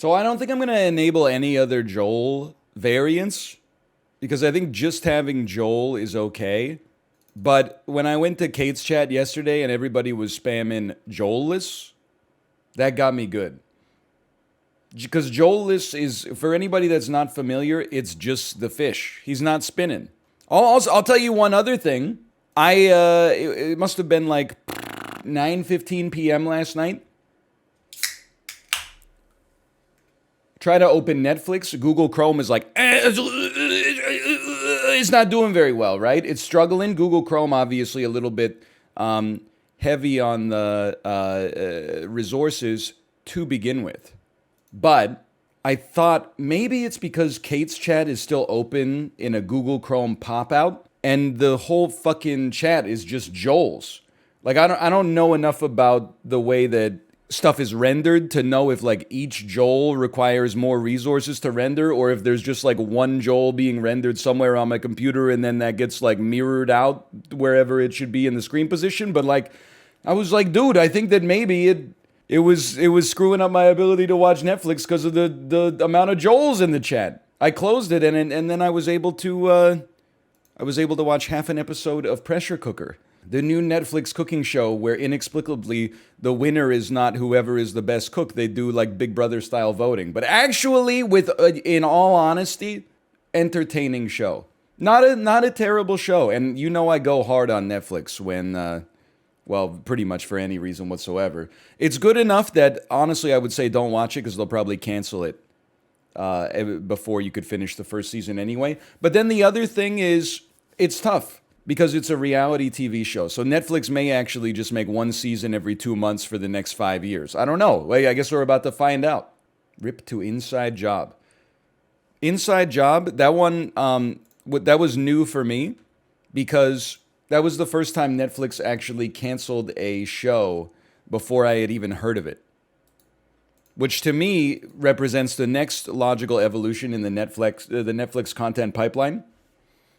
So I don't think I'm going to enable any other Joel variants because I think just having Joel is okay. But when I went to Kate's chat yesterday and everybody was spamming Joelless, that got me good. Because Joelless is, for anybody that's not familiar, it's just the fish. He's not spinning. I'll tell you one other thing. It must have been like 9:15 p.m. last night. Try to open Netflix. Google Chrome is like, it's not doing very well, right? It's struggling. Google Chrome, obviously, a little bit heavy on the resources to begin with. But I thought maybe it's because Kate's chat is still open in a Google Chrome pop-out, and the whole fucking chat is just Joel's. Like, I don't know enough about the way that stuff is rendered to know if, like, each Joel requires more resources to render, or if there's just, like, one Joel being rendered somewhere on my computer and then that gets, like, mirrored out wherever it should be in the screen position. But, like, I was like, dude, I think that maybe it was screwing up my ability to watch Netflix because of the amount of Joels in the chat. I closed it and then I was able to watch half an episode of Pressure Cooker, the new Netflix cooking show where inexplicably the winner is not whoever is the best cook. They do like Big Brother style voting, but actually, with in all honesty, entertaining show. Not a terrible show, and you know I go hard on Netflix when. Well, pretty much for any reason whatsoever. It's good enough that, honestly, I would say don't watch it because they'll probably cancel it before you could finish the first season anyway. But then the other thing is, it's tough because it's a reality TV show. So Netflix may actually just make one season every 2 months for the next 5 years. I don't know. I guess we're about to find out. Rip to Inside Job. Inside Job, that one, that was new for me because that was the first time Netflix actually canceled a show before I had even heard of it. Which to me represents the next logical evolution in the Netflix content pipeline.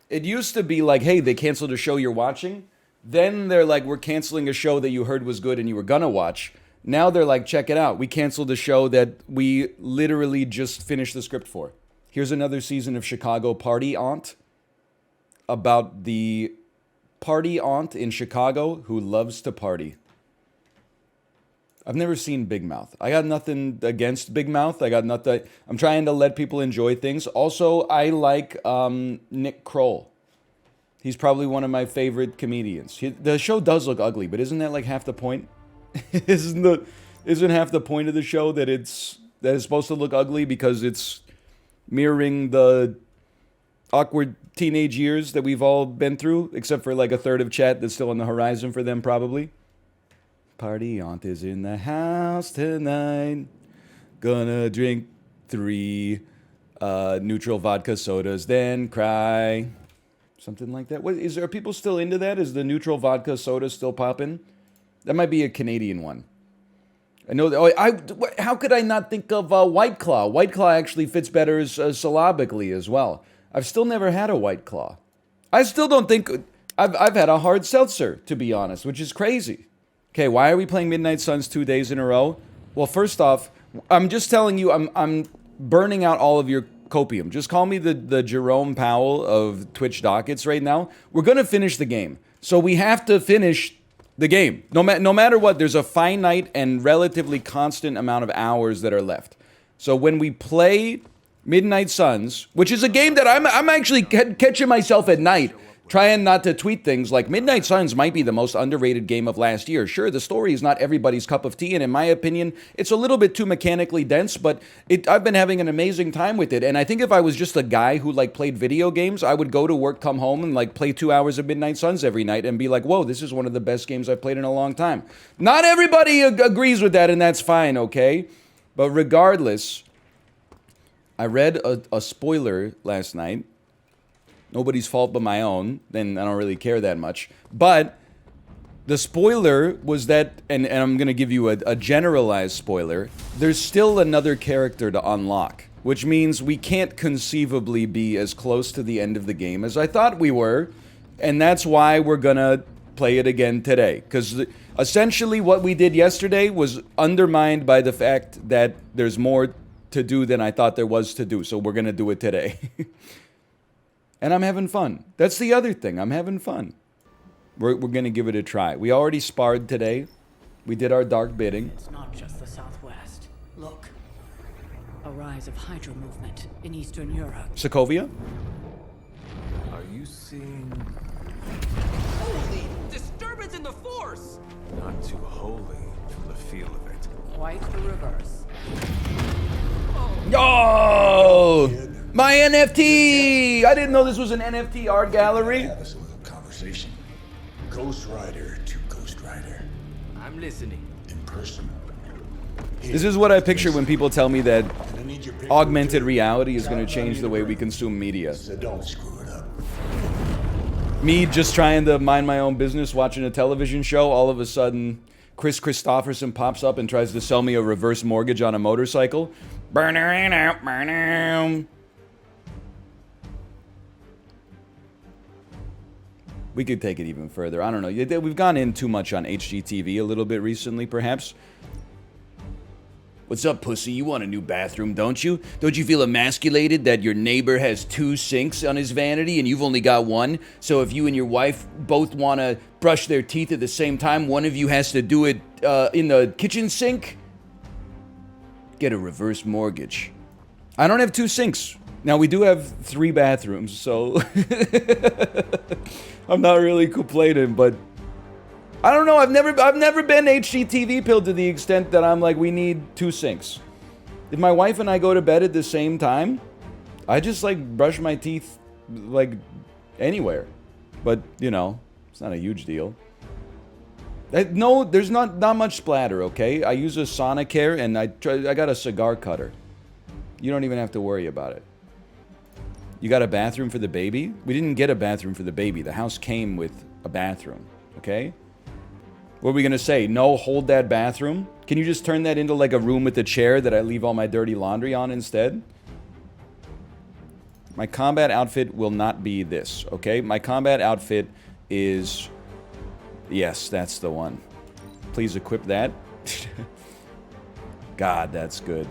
It used to be like, hey, they canceled a show you're watching. Then they're like, we're canceling a show that you heard was good and you were gonna watch. Now they're like, check it out. We canceled a show that we literally just finished the script for. Here's another season of Chicago Party Aunt about the party aunt in Chicago who loves to party. I've never seen Big Mouth. I got nothing against Big Mouth. I'm trying to let people enjoy things. Also, I like Nick Kroll. He's probably one of my favorite comedians. The show does look ugly, but isn't that like half the point? Isn't half the point of the show that it's supposed to look ugly because it's mirroring the awkward teenage years that we've all been through, except for like a third of chat that's still on the horizon for them, probably. Party aunt is in the house tonight. Gonna drink 3 neutral vodka sodas, then cry. Something like that. Are people still into that? Is the neutral vodka soda still popping? That might be a Canadian one. I know that. How could I not think of White Claw? White Claw actually fits better syllabically as well. I've still never had a White Claw. I still don't think I've had a hard seltzer, to be honest, which is crazy. Okay, why are we playing Midnight Suns 2 days in a row? Well, first off, I'm just telling you, I'm burning out all of your copium. Just call me the Jerome Powell of Twitch dockets right now. We're gonna finish the game, so we have to finish the game. No matter what, there's a finite and relatively constant amount of hours that are left. So when we play Midnight Suns, which is a game that I'm actually catching myself at night, trying not to tweet things like Midnight Suns might be the most underrated game of last year. Sure, the story is not everybody's cup of tea, and in my opinion, it's a little bit too mechanically dense, but I've been having an amazing time with it. And I think if I was just a guy who like played video games, I would go to work, come home, and like play 2 hours of Midnight Suns every night and be like, whoa, this is one of the best games I've played in a long time. Not everybody agrees with that, and that's fine, okay? But regardless, I read a spoiler last night. Nobody's fault but my own, then I don't really care that much. But the spoiler was that, and I'm going to give you a generalized spoiler, there's still another character to unlock, which means we can't conceivably be as close to the end of the game as I thought we were, and that's why we're going to play it again today. Because essentially what we did yesterday was undermined by the fact that there's more to do than I thought there was to do. So we're going to do it today. And I'm having fun. That's the other thing. I'm having fun. We're going to give it a try. We already sparred today. We did our dark bidding. It's not just the Southwest. Look. A rise of Hydra movement in Eastern Europe. Sokovia? Are you seeing... Holy disturbance in the Force! Not too holy from the feel of it. Quite the reverse. Oh! My NFT! I didn't know this was an NFT art gallery. Have us a little conversation. Ghost Rider to Ghost Rider. I'm listening. In person. This is what I picture when people tell me that And I need your paper augmented too. reality is going to It's change the way we outline consume media. So don't screw it up. Me just trying to mind my own business, watching a television show, all of a sudden, Chris Christopherson pops up and tries to sell me a reverse mortgage on a motorcycle. Burning out, burning. We could take it even further. I don't know. We've gone in too much on HGTV a little bit recently, perhaps. What's up, pussy? You want a new bathroom, don't you? Don't you feel emasculated that your neighbor has 2 sinks on his vanity and you've only got 1? So if you and your wife both want to brush their teeth at the same time, one of you has to do it in the kitchen sink? Get a reverse mortgage. I don't have 2 sinks. Now, we do have 3 bathrooms, so I'm not really complaining, but I don't know. I've never been HGTV pilled to the extent that I'm like, we need 2 sinks. If my wife and I go to bed at the same time, I just like brush my teeth like anywhere. But, you know, it's not a huge deal. No, there's not much splatter, okay? I use a Sonicare and I got a cigar cutter. You don't even have to worry about it. You got a bathroom for the baby? We didn't get a bathroom for the baby. The house came with a bathroom, okay? What are we gonna say? No, hold that bathroom? Can you just turn that into like a room with a chair that I leave all my dirty laundry on instead? My combat outfit will not be this, okay? My combat outfit is... Yes, that's the one. Please equip that. God, that's good.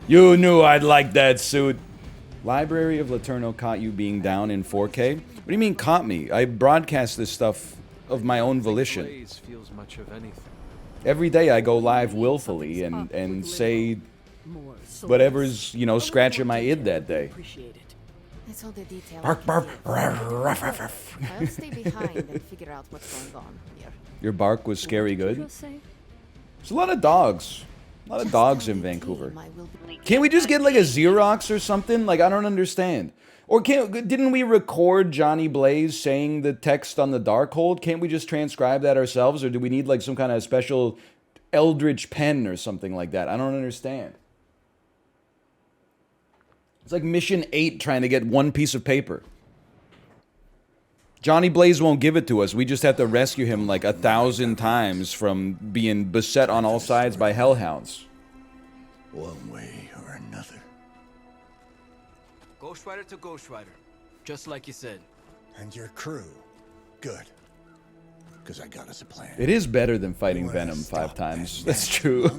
You knew I'd like that suit. Library of Laterno caught you being down in 4K? What do you mean caught me? I broadcast this stuff of my own volition. Feels much of anything. Every day I go live willfully and say whatever's, you know, scratching my id that day. It's all the detail. Bark, bark, I'll stay behind and figure out what's going on here. Your bark was scary good. There's a lot of dogs. A lot of dogs in Vancouver. Can't we just get like a Xerox or something? Like, I don't understand. Or didn't we record Johnny Blaze saying the text on the Darkhold? Can't we just transcribe that ourselves? Or do we need like some kind of special Eldritch pen or something like that? I don't understand. It's like Mission 8 trying to get one piece of paper. Johnny Blaze won't give it to us. We just have to rescue him like 1,000 times from being beset on all sides by hellhounds. One way or another. Ghost Rider to Ghost Rider. Just like you said. And your crew. Good. Because I got us a plan. It is better than fighting Venom 5 times. That's true.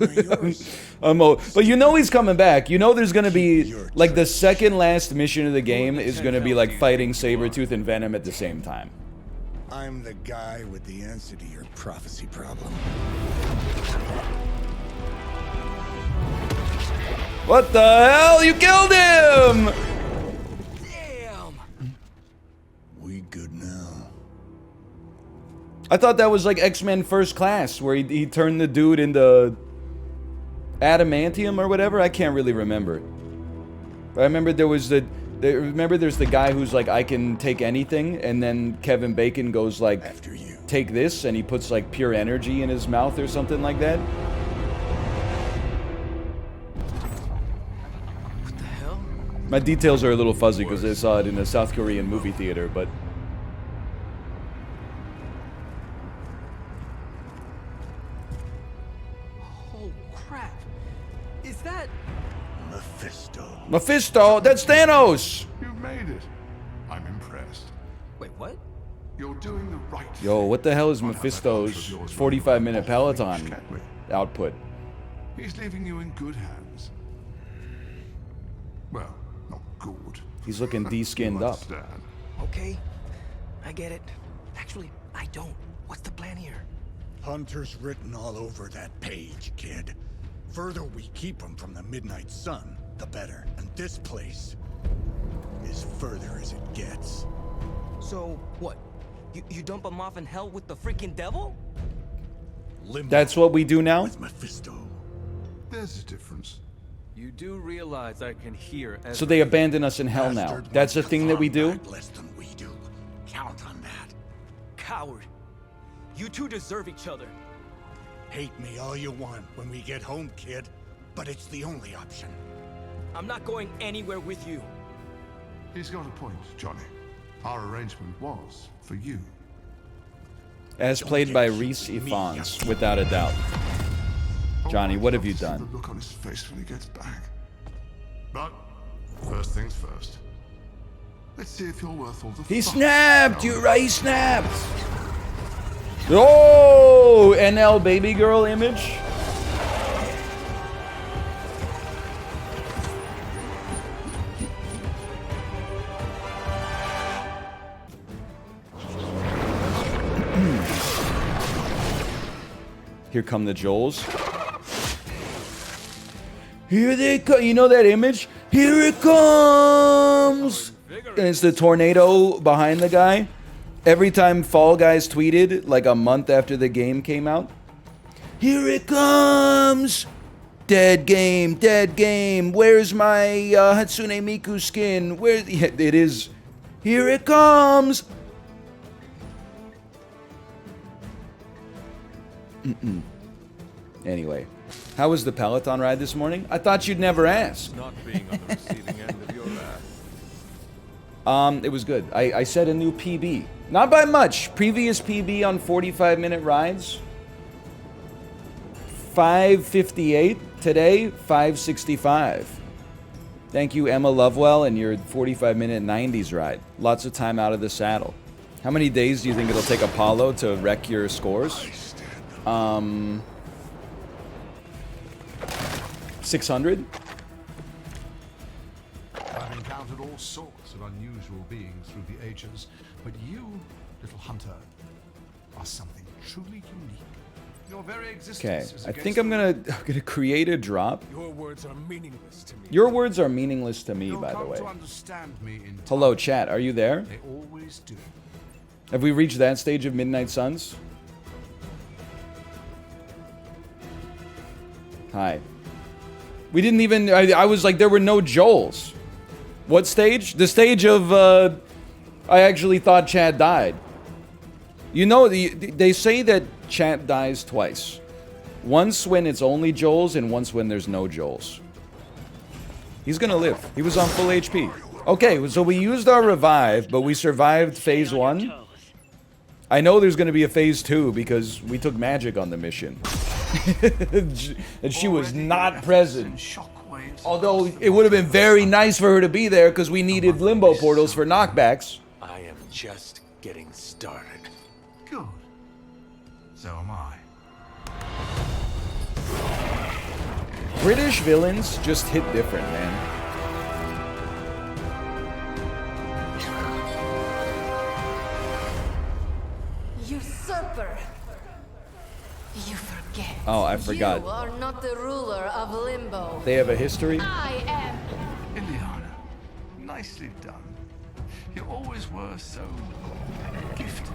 I'm but you know he's coming back. You know there's going to be, like, the second last mission of the game is going to be, like, fighting Sabretooth and Venom at the same time. I'm the guy with the answer to your prophecy problem. What the hell? You killed him! Damn! We good now? I thought that was like X-Men First Class, where he turned the dude into adamantium or whatever. I can't really remember. But I remember there was there's the guy who's like, I can take anything, and then Kevin Bacon goes like, After you. take this, and he puts like pure energy in his mouth or something like that. What the hell? My details are a little fuzzy because I saw it in a South Korean movie theater, but... Oh crap! Is that? Mephisto. Mephisto! That's Thanos! You've made it. I'm impressed. Wait, what? You're doing the right thing. Yo, what the hell is I'll have that Mephisto's horse of yours 45-minute running off the Peloton beach, can't we? output? He's leaving you in good hands. Well, not good. He's looking de-skinned You up. understand. Okay, I get it. Actually, I don't. What's the plan here? Hunter's written all over that page, kid. Further we keep him from the midnight sun, the better. And this place is further as it gets. So, what? You dump him off in hell with the freaking devil? Limbo That's what we do now? with Mephisto. There's a difference. You do realize I can hear So they abandon us in hell now. Bastard That's a wants to thing that we farm do? back less than we do. Count on that. Coward. You two deserve each other. Hate me all you want when we get home, kid. But it's the only option. I'm not going anywhere with you. He's got a point, Johnny. Our arrangement was for you. As played by Reese Ifans, without a doubt. Johnny, I'd what have love you to see done? The look on his face when he gets back. But first things first. Let's see if you're worth all the He fuss, snapped! shall You're we? right, he snapped! Oh! NL baby girl image? Here come the Joels. Here they come. You know that image? Here it comes! And it's the tornado behind the guy. Every time Fall Guys tweeted, like a month after the game came out, here it comes! Dead game, dead game. Where's my Hatsune Miku skin? Where it is? Here it comes! Anyway, how was the Peloton ride this morning? I thought you'd never ask. not being on the receiving end of your wrath. It was good. I set a new PB. Not by much. Previous PB on 45-minute rides, 5:58. Today, 5:65. Thank you, Emma Lovewell, and your 45-minute 90s ride. Lots of time out of the saddle. How many days do you think it'll take Apollo to wreck your scores? 600? I've encountered all sorts of unusual beings through the ages, but you, little hunter, are something truly unique. Your very existence Okay, is I against think I'm the gonna create a drop. Your words are meaningless to me. Your words are meaningless to me, You'll by the come way. to understand me in Hello, time. chat. Are you there? They always do. Have we reached that stage of Midnight Suns? Hi. We didn't even... I was like, there were no Joels. What stage? The stage of, I actually thought Chad died. You know, they say that Chad dies twice. Once when it's only Joels, and once when there's no Joels. He's gonna live. He was on full HP. Okay, so we used our revive, but we survived phase 1. I know there's gonna be a phase 2 because we took Magic on the mission. And she was not present. Although it would have been very nice for her to be there because we needed limbo portals for knockbacks. I am just getting started. Good. So am I. British villains just hit different, man. Usurper! You forget. Oh, I forgot. You are not the ruler of Limbo. They have a history. I am. Ileana, nicely done. You always were so gifted.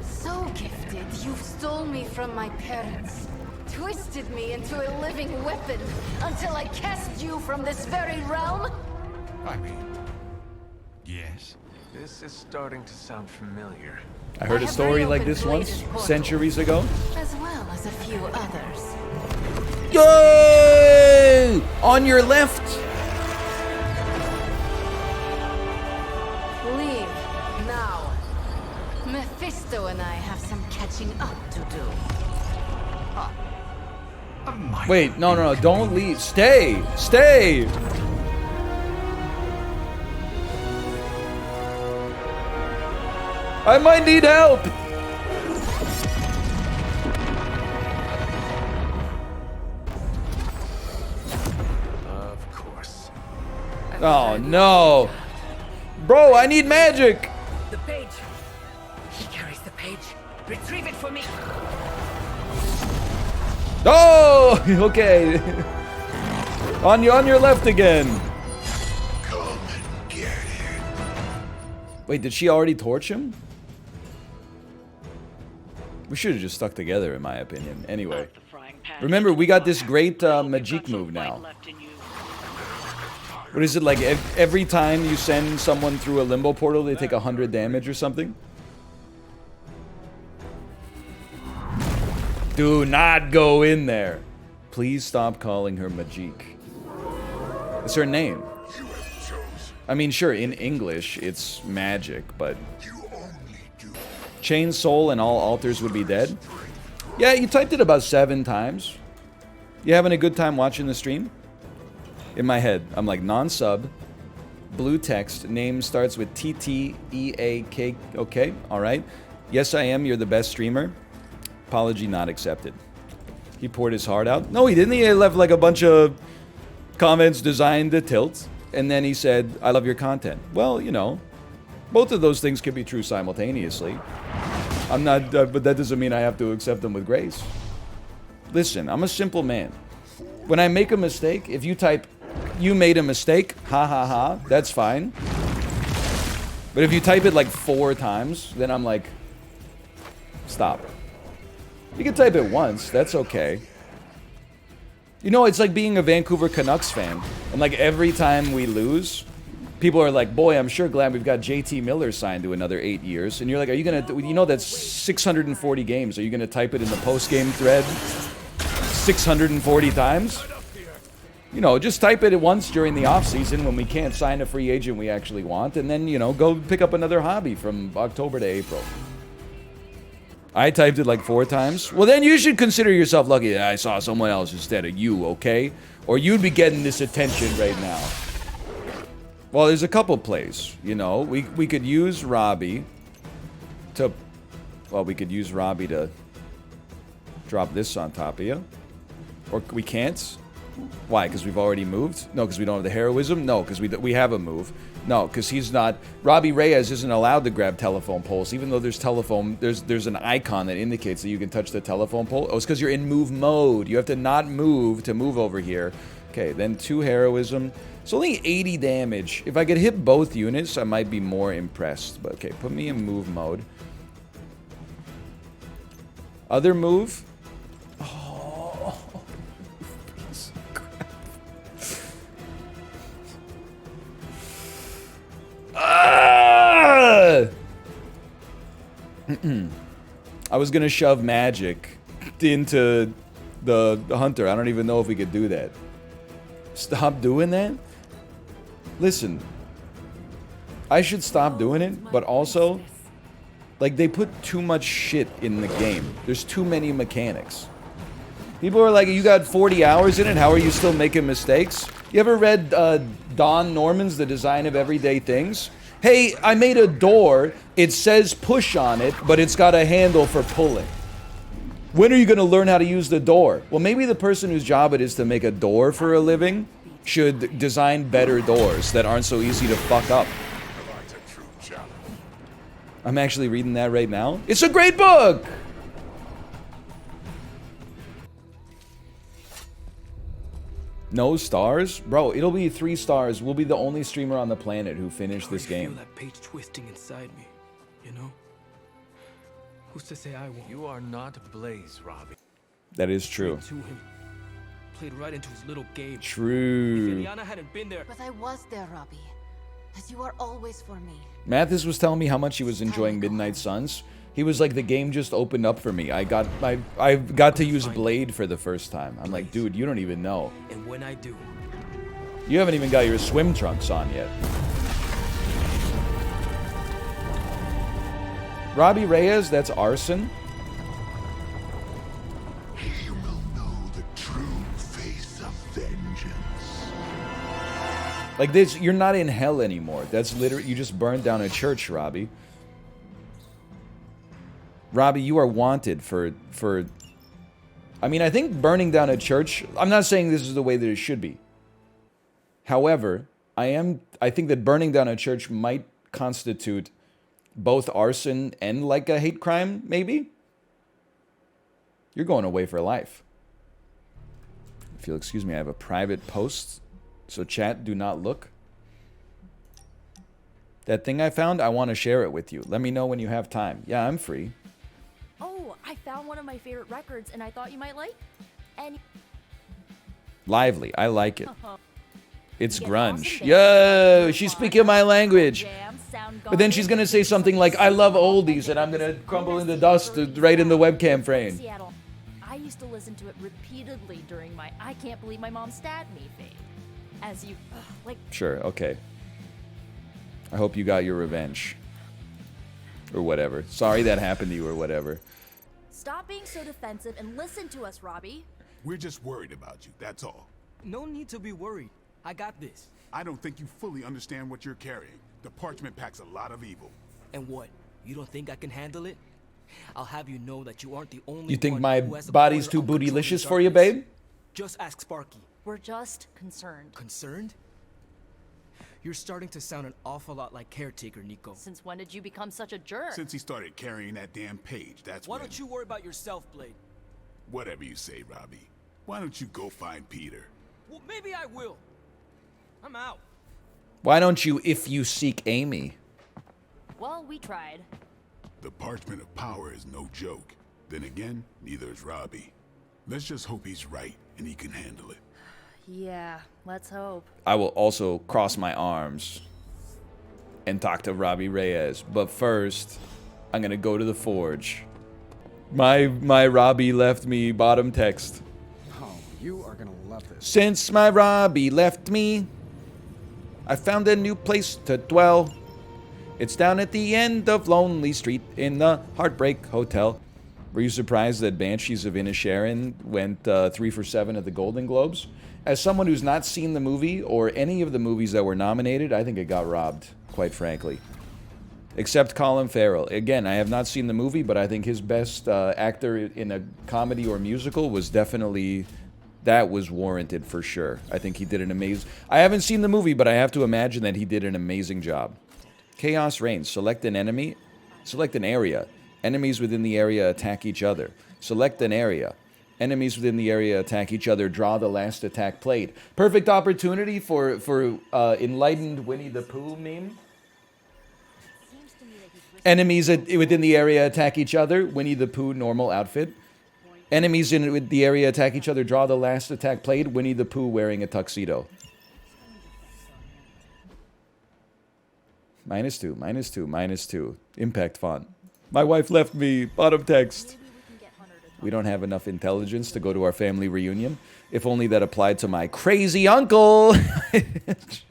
So gifted, you stole me from my parents. Twisted me into a living weapon until I cast you from this very realm. I mean, yes. This is starting to sound familiar. I heard a story like this once, centuries ago. As well as a few others. Yay! On your left. Leave now. Mephisto and I have some catching up to do. Wait, no, don't leave. Stay, stay. I might need help. Of course. Oh, no. Bro, I need magic. The page. He carries the page. Retrieve it for me. Oh, okay. On your left again. Come and get it. Wait, did she already torch him? We should have just stuck together, in my opinion. Anyway. Remember, we got this great magic move now. What is it, like every time you send someone through a limbo portal, they take 100 damage or something? Do not go in there. Please stop calling her Majik. It's her name. You have chosen. I mean, sure, in English, it's magic, but... You only do. Chain soul and all altars would be dead? Yeah, you typed it about 7 times. You having a good time watching the stream? In my head, I'm like, non-sub, blue text, name starts with TTEAK. Okay, alright. Yes, I am, you're the best streamer. Apology not accepted. He poured his heart out. No, he didn't. He left like a bunch of comments designed to tilt. And then he said, I love your content. Well, you know, both of those things can be true simultaneously. I'm not, but that doesn't mean I have to accept them with grace. Listen, I'm a simple man. When I make a mistake, if you type, you made a mistake, ha ha ha, that's fine. But if you type it like 4 times, then I'm like, stop. You can type it once, that's okay. You know, it's like being a Vancouver Canucks fan. And like every time we lose, people are like, boy, I'm sure glad we've got JT Miller signed to another 8 years. And you're like, are you going to, you know, that's 640 games. Are you going to type it in the post-game thread 640 times? You know, just type it once during the off-season when we can't sign a free agent we actually want. And then, you know, go pick up another hobby from October to April. I typed it like 4 times. Well, then you should consider yourself lucky that I saw someone else instead of you, okay? Or you'd be getting this attention right now. Well, there's a couple plays, you know. We could use Robbie to... Well, we could use Robbie to drop this on top of you. Or we can't. Why? Because we've already moved? No, because we don't have the heroism? No, because we have a move. No, because he's not... Robbie Reyes isn't allowed to grab telephone poles, even though there's telephone... There's an icon that indicates that you can touch the telephone pole. Oh, it's because you're in move mode. You have to not move to move over here. Okay, then 2 heroism. It's only 80 damage. If I could hit both units, I might be more impressed. But okay, put me in move mode. Other move? Oh, piece of crap. Ah! I was gonna shove magic into the hunter. I don't even know if we could do that. Stop doing that? Listen, I should stop doing it, but also, like, they put too much shit in the game. There's too many mechanics. People are like, you got 40 hours in it, how are you still making mistakes? You ever read Don Norman's The Design of Everyday Things? Hey, I made a door, it says push on it, but it's got a handle for pulling. When are you going to learn how to use the door? Well, maybe the person whose job it is to make a door for a living should design better doors that aren't so easy to fuck up. I'm actually reading that right now. It's a great book! No stars? Bro, it'll be 3 stars. We'll be the only streamer on the planet who finished this game. I feel that page twisting inside me, you know? Who's to say I won't? You are not Blaze, Robbie. That is true. To him. Played right into his little game. True. If Ileana hadn't been there... But I was there, Robbie. As you are always for me. Mathis was telling me how much he was enjoying Midnight Suns. He was like, the game just opened up for me. I got to use Blade for the first time. I'm like, dude, you don't even know. And when I do... You haven't even got your swim trunks on yet. Robbie Reyes, that's arson. He will know the true face of vengeance. Like this, you're not in hell anymore. That's literally, you just burned down a church, Robbie. Robbie, you are wanted for... I mean, I think burning down a church... I'm not saying this is the way that it should be. However, I think that burning down a church might constitute both arson and like a hate crime, maybe. You're going away for life. If you'll excuse me, I have a private post. So chat, do not look. That thing I found, I want to share it with you. Let me know when you have time. Yeah, I'm free. Oh, I found one of my favorite records and I thought you might like. And Lively. I like it. It's Get grunge. awesome Yo, bands, she's fun, speaking my language. jams, sound But then she's going to say something like, I love oldies, and I'm going to crumble into dust right in the webcam frame. Seattle. I used to listen to it repeatedly during my I can't believe my mom stabbed me phase. As you, like, Sure, okay. I hope you got your revenge. Or whatever. Sorry that happened to you or whatever. stop being so defensive and listen to us, Robbie. We're just worried about you, that's all. No need to be worried. I got this. I don't think you fully understand what you're carrying. The parchment packs a lot of evil. And what? You don't think I can handle it? I'll have you know that you aren't the only You think one my who has the body's power too of controlling bootylicious for you, darkness. babe? Just ask Sparky. We're just concerned. Concerned? You're starting to sound an awful lot like Caretaker, Nico. Since when did you become such a jerk? Since he started carrying that damn page, that's Why when... don't you worry about yourself, Blade? Whatever you say, Robbie. Why don't you go find Peter? Well, maybe I will. I'm out. Why don't you if you seek Amy? Well, we tried. The parchment of power is no joke. Then again, neither is Robbie. Let's just hope he's right and he can handle it. Yeah, let's hope. I will also cross my arms and talk to Robbie Reyes. But first, I'm gonna go to the forge. My Robbie left me bottom text. Oh, you are gonna love this. Since my Robbie left me, I found a new place to dwell. It's down at the end of Lonely Street in the Heartbreak Hotel. Were you surprised that Banshees of Inisherin went 3 for 7 at the Golden Globes? As someone who's not seen the movie or any of the movies that were nominated, I think it got robbed, quite frankly. Except Colin Farrell. Again, I have not seen the movie, but I think his best actor in a comedy or musical was definitely... That was warranted for sure. I think he did an amazing... I haven't seen the movie, but I have to imagine that he did an amazing job. Chaos reigns. Select an enemy. Select an area. Enemies within the area attack each other. Select an area. Enemies within the area attack each other. Draw the last attack played. Perfect opportunity for enlightened Winnie the Pooh meme. Enemies within the area attack each other. Winnie the Pooh normal outfit. Enemies in the area attack each other. Draw the last attack played. Winnie the Pooh wearing a tuxedo. -2, -2, -2. Impact font. My wife left me. Bottom text. We don't have enough intelligence to go to our family reunion. If only that applied to my crazy uncle.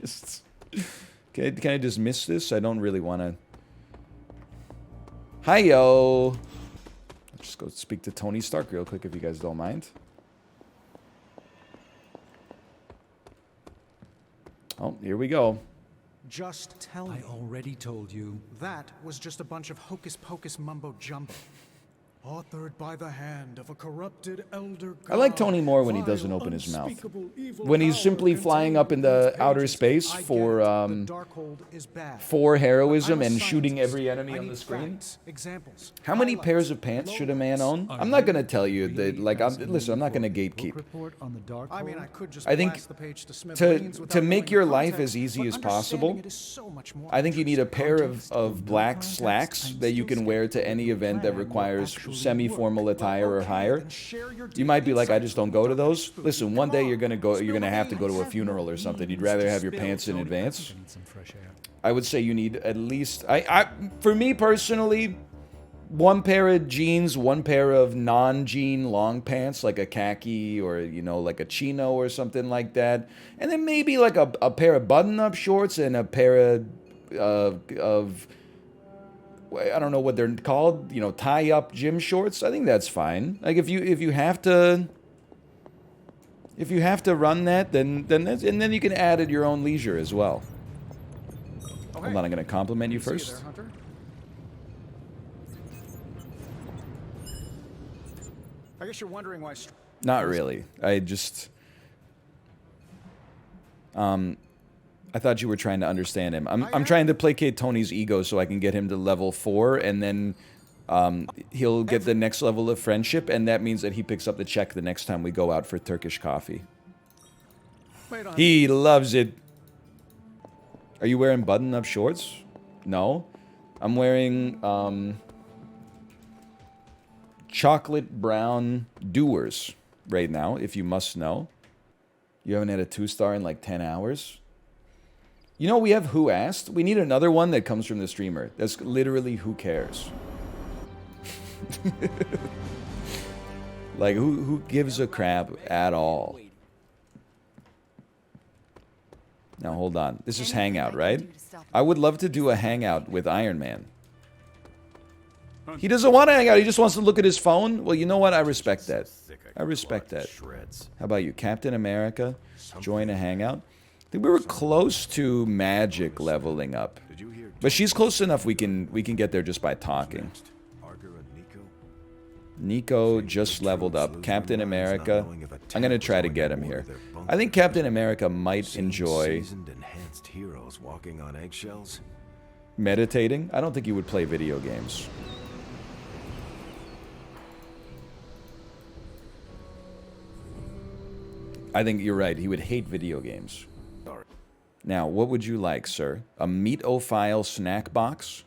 Just, can I dismiss this? I don't really want to. Hi-yo. Let's just go speak to Tony Stark real quick if you guys don't mind. Oh, here we go. Just tell me. I already told you. That was just a bunch of hocus-pocus mumbo-jumbo. Authored by the hand of a corrupted elder god. I like Tony more when he doesn't open his mouth. When he's simply flying up into outer space for heroism and shooting every enemy on the screen. Examples. How many pairs of pants should a man own? I'm not gonna tell you that. Like, listen, I'm not gonna gatekeep. I mean, I could just I think blast the page to smithereens to without make knowing your the life context, as easy but as possible, understanding it is so much more I think you need a pair interesting. of black slacks that you can wear to any event that requires semi-formal attire or higher. You might be like, I just don't go to those. Listen, one day you're gonna have to go to a funeral or something. You'd rather have your pants in advance. I would say you need at least, for me personally, one pair of jeans, one pair of non-jean long pants, like a khaki or, you know, like a chino or something like that. And then maybe like a pair of button-up shorts and a pair of I don't know what they're called, you know, tie-up gym shorts. I think that's fine. Like if you have to run that, then that's, and then you can add at your own leisure as well. Hold on, I'm gonna compliment you first. See you there, Hunter. I guess you're wondering why. Not really. I I thought you were trying to understand him. I'm trying to placate Tony's ego so I can get him to level 4, and then he'll get the next level of friendship, and that means that he picks up the check the next time we go out for Turkish coffee. He loves it. Are you wearing button-up shorts? No. I'm wearing chocolate brown doers right now, if you must know. You haven't had a 2-star in like 10 hours? You know, we have Who Asked. We need another one that comes from the streamer. That's literally whoCares. Like, who gives a crap at all? Now, hold on. This is Hangout, right? I would love to do a Hangout with Iron Man. He doesn't want to hang out. He just wants to look at his phone. Well, you know what? I respect that. I respect that. How about you? Captain America? Join a Hangout? I think we were close to Magic leveling up. But she's close enough we can get there just by talking. Nico just leveled up. Captain America. I'm going to try to get him here. I think Captain America might enjoy meditating. I don't think he would play video games. I think you're right. He would hate video games. Now, what would you like, sir? A meatophile snack box?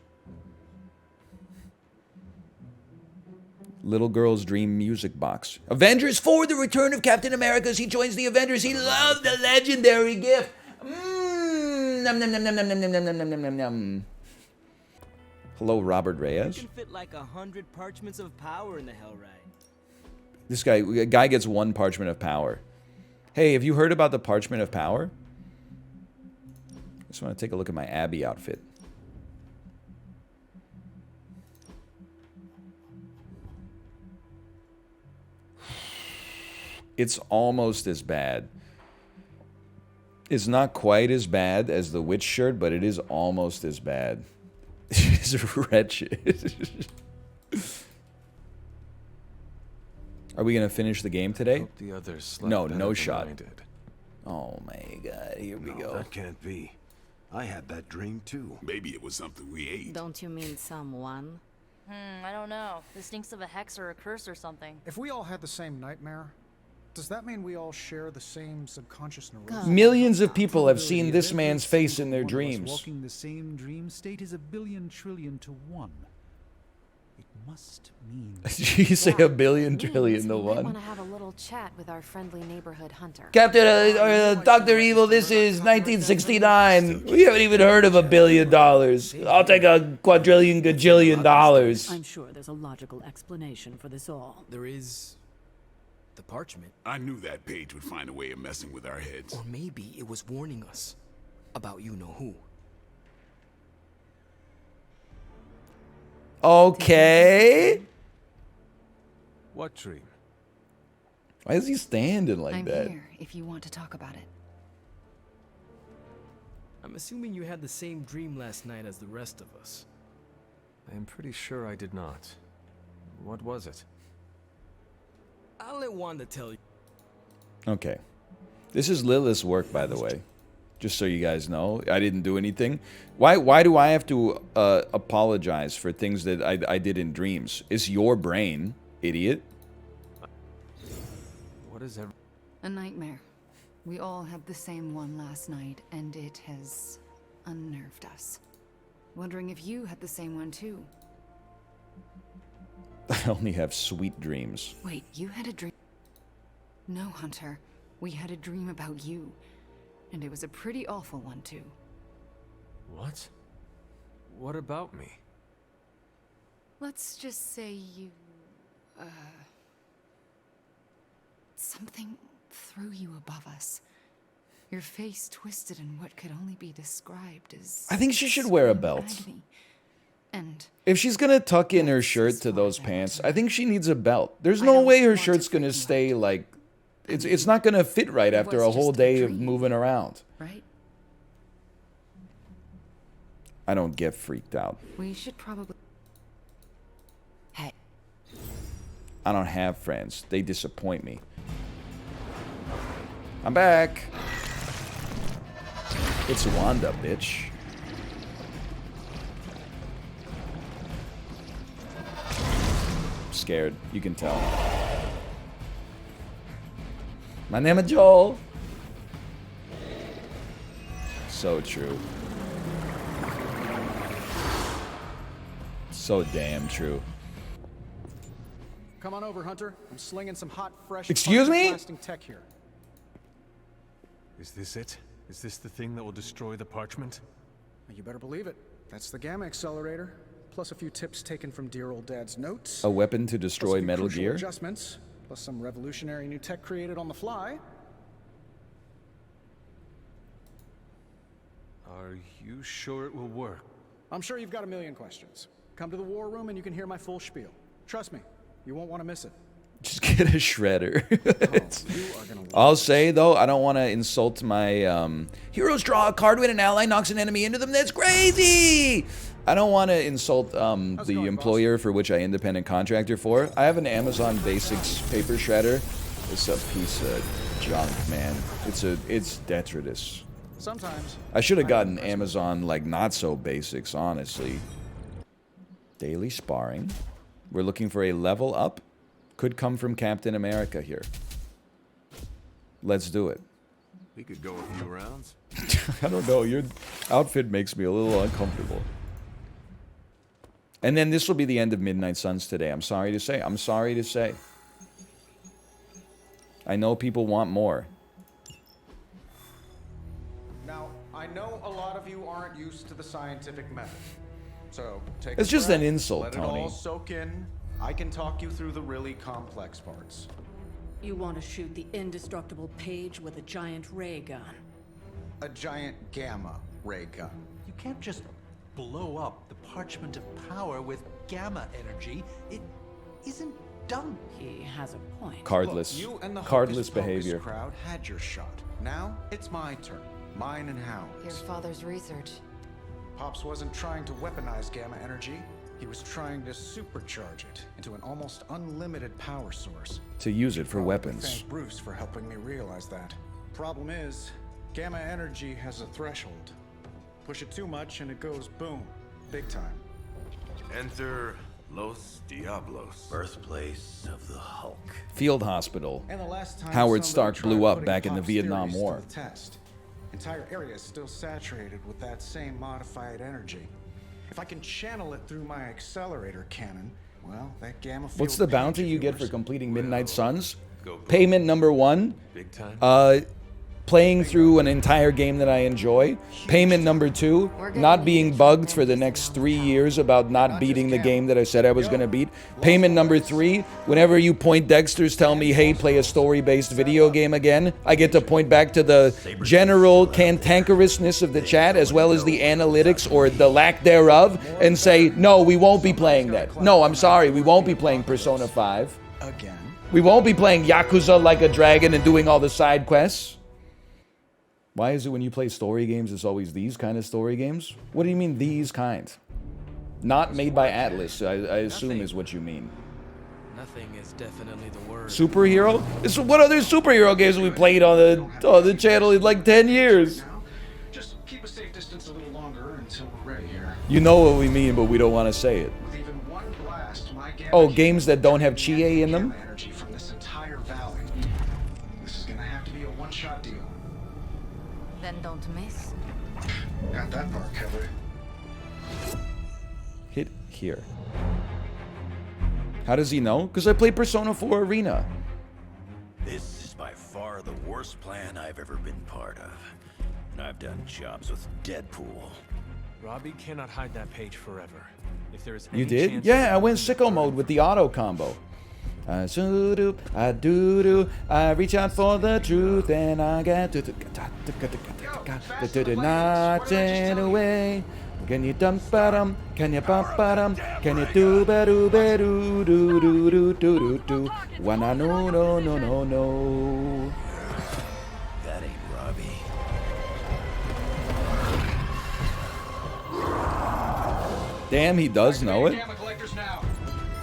Little girl's dream music box. Avengers 4, the return of Captain America as he joins the Avengers. He loved the legendary gift. Nom, nom, nom, nom, nom, nom, nom, nom, nom, nom, nom. Hello, Robert Reyes. You can fit like 100 parchments of power in the hell ride. This guy gets 1 parchment of power. Hey, have you heard about the parchment of power? I just want to take a look at my Abby outfit. It's almost as bad. It's not quite as bad as the witch shirt, but it is almost as bad. It's wretched. Are we gonna finish the game today? The others No, no shot. Oh my god, here we go. That can't be. I had that dream too. Maybe it was something we ate. Don't you mean someone? I don't know. This stinks of a hex or a curse or something. If we all had the same nightmare, does that mean we all share the same subconscious neurosis? Millions of people have seen this man's face in their dreams. Walking the same dream state is 1 billion trillion to 1. It must mean. You say 1 billion trillion to 1. I want to have a little chat with our friendly neighborhood hunter. Captain, Dr. Evil, this is 1969. We haven't even heard of $1 billion. I'll take a quadrillion gajillion dollars. I'm sure there's a logical explanation for this all. There is the parchment. I knew that page would find a way of messing with our heads. Or maybe it was warning us about you-know-who. Okay. What dream? Why is he standing like I'm that? here if you want to talk about it. I'm assuming you had the same dream last night as the rest of us. I am pretty sure I did not. What was it? I'll let Wanda tell you. Okay. This is Lilith's work, by the way. Just so you guys know. I didn't do anything. Why do I have to apologize for things that I did in dreams? It's your brain, idiot. What is that? A nightmare. We all had the same one last night, and it has unnerved us. Wondering if you had the same one too. I only have sweet dreams. Wait, you had a dream? No, Hunter. We had a dream about you. And it was a pretty awful one, too. What? What about me? Let's just say you... something threw you above us. Your face twisted in what could only be described as... I think she should wear a belt. agony. And... If she's gonna tuck in her shirt to those pants, I think she needs a belt. There's no way her shirt's gonna stay like... It's not gonna fit right after a whole day of moving around. Right? I don't get freaked out. We should probably... Hey. I don't have friends. They disappoint me. I'm back. It's Wanda, bitch. Scared. You can tell. My name is Joel. So true. So damn true. Come on over, Hunter. I'm slinging some hot, fresh, Excuse me? lasting tech here. Is this it? Is this the thing that will destroy the parchment? You better believe it. That's the gamma accelerator. Plus a few tips taken from dear old Dad's notes. A weapon to Plus a destroy few Metal crucial Gear? adjustments. Plus some revolutionary new tech created on the fly. Are you sure it will work? I'm sure you've got a million questions. Come to the war room and you can hear my full spiel. Trust me, you won't want to miss it. Just get a shredder. I'll say, though, I don't want to insult my... heroes draw a card when an ally knocks an enemy into them. That's crazy! I don't want to insult the employer for which I independent contractor for. I have an Amazon Basics paper shredder. It's a piece of junk, man. It's detritus. Sometimes. I should have gotten Amazon, like, not so basics, honestly. Daily sparring. We're looking for a level up. Could come from Captain America here. Let's do it. We could go a few rounds. I don't know. Your outfit makes me a little uncomfortable. And then this will be the end of Midnight Suns today. I'm sorry to say. I'm sorry to say. I know people want more. Now, I know a lot of you aren't used to the scientific method. So, take It's a just breath, an insult, let Tony. it all soak in. I can talk you through the really complex parts. You want to shoot the indestructible Page with a giant ray gun. A giant gamma ray gun. You can't just blow up the parchment of power with gamma energy. It isn't done. He has a point. Cardless. Look, you and the Cardless hocus-pocus behavior. crowd had your shot. Now it's my turn. Mine and Howard's. Your father's research. Pops wasn't trying to weaponize gamma energy. He was trying to supercharge it into an almost unlimited power source. To use it for weapons. Thank Bruce for helping me realize that. Problem is, gamma energy has a threshold. Push it too much and it goes boom. Big time. Enter Los Diablos, birthplace of the Hulk. Field hospital. And the last time Howard somebody Stark tried blew up putting back in the Pop's Vietnam theories to War. the test. Entire area is still saturated with that same modified energy. If I can channel it through my accelerator cannon, well, that gamma field. What's the Page bounty you of get for yours- completing Midnight Suns? Go boom. Payment number 1. Big time. Playing through an entire game that I enjoy. Payment number 2, not being bugged for the next 3 years about not beating the game that I said I was going to beat. Payment number 3, whenever you point Dexters tell me, hey, play a story-based video game again, I get to point back to the general cantankerousness of the chat as well as the analytics or the lack thereof and say, no, we won't be playing that. No, I'm sorry, we won't be playing Persona 5. Again. We won't be playing Yakuza Like a Dragon and doing all the side quests. Why is it when you play story games, it's always these kind of story games? What do you mean, these kind? Not made by Atlas, I assume is what you mean. Nothing is definitely the word. Superhero? What other superhero games have we played on the channel in like 10 years? Just keep a safe distance a little longer until we're ready here. You know what we mean, but we don't want to say it. With even one blast, my gamma Oh, games that don't have Chie in them? energy from this entire valley. This is gonna have to be a one-shot deal. Then don't miss. Got that part covered. Hit here. How does he know? Because I play Persona 4 Arena. This is by far the worst plan I've ever been part of. And I've done jobs with Deadpool. Robbie cannot hide that page forever. If there is You any did? chance Yeah, of I went finding sicko the mode with the auto combo. I do, I do, I reach out for the truth and I get to nothing away. Can you dump bottom? Can you bump bottom? Can you do bedu bedu do do do do do do? Wanna no no no no no. That ain't Robbie. Damn, he does know it.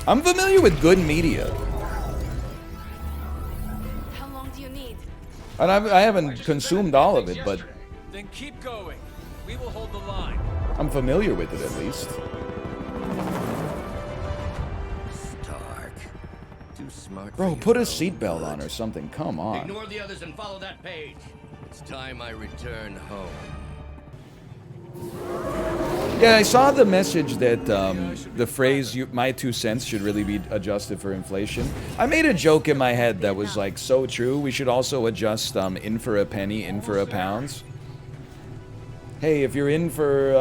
I'm familiar with good media. How long do you need? And I haven't consumed all of it, but Then keep going. We will hold the line. I'm familiar with it, at least. Stark. Too smart. Bro, put a seatbelt on or something. Come on. Ignore the others and follow that page. It's time I return home. Yeah, I saw the message that the phrase "my 2 cents" should really be adjusted for inflation. I made a joke in my head that was like so true. We should also adjust in for a penny, in for a pounds. Hey, if you're in for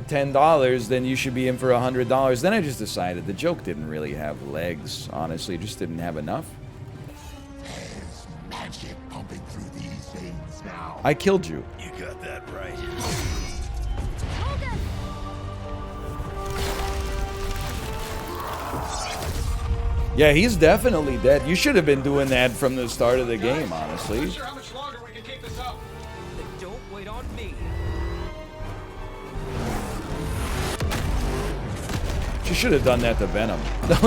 $10, then you should be in for $100. Then I just decided the joke didn't really have legs. Honestly, it just didn't have enough. There's magic pumping through these veins now. I killed you. You got that right. Yeah, he's definitely dead. You should have been doing that from the start of the game, honestly. Not sure how much longer we can keep this up. Then don't wait on me. She should have done that to Venom.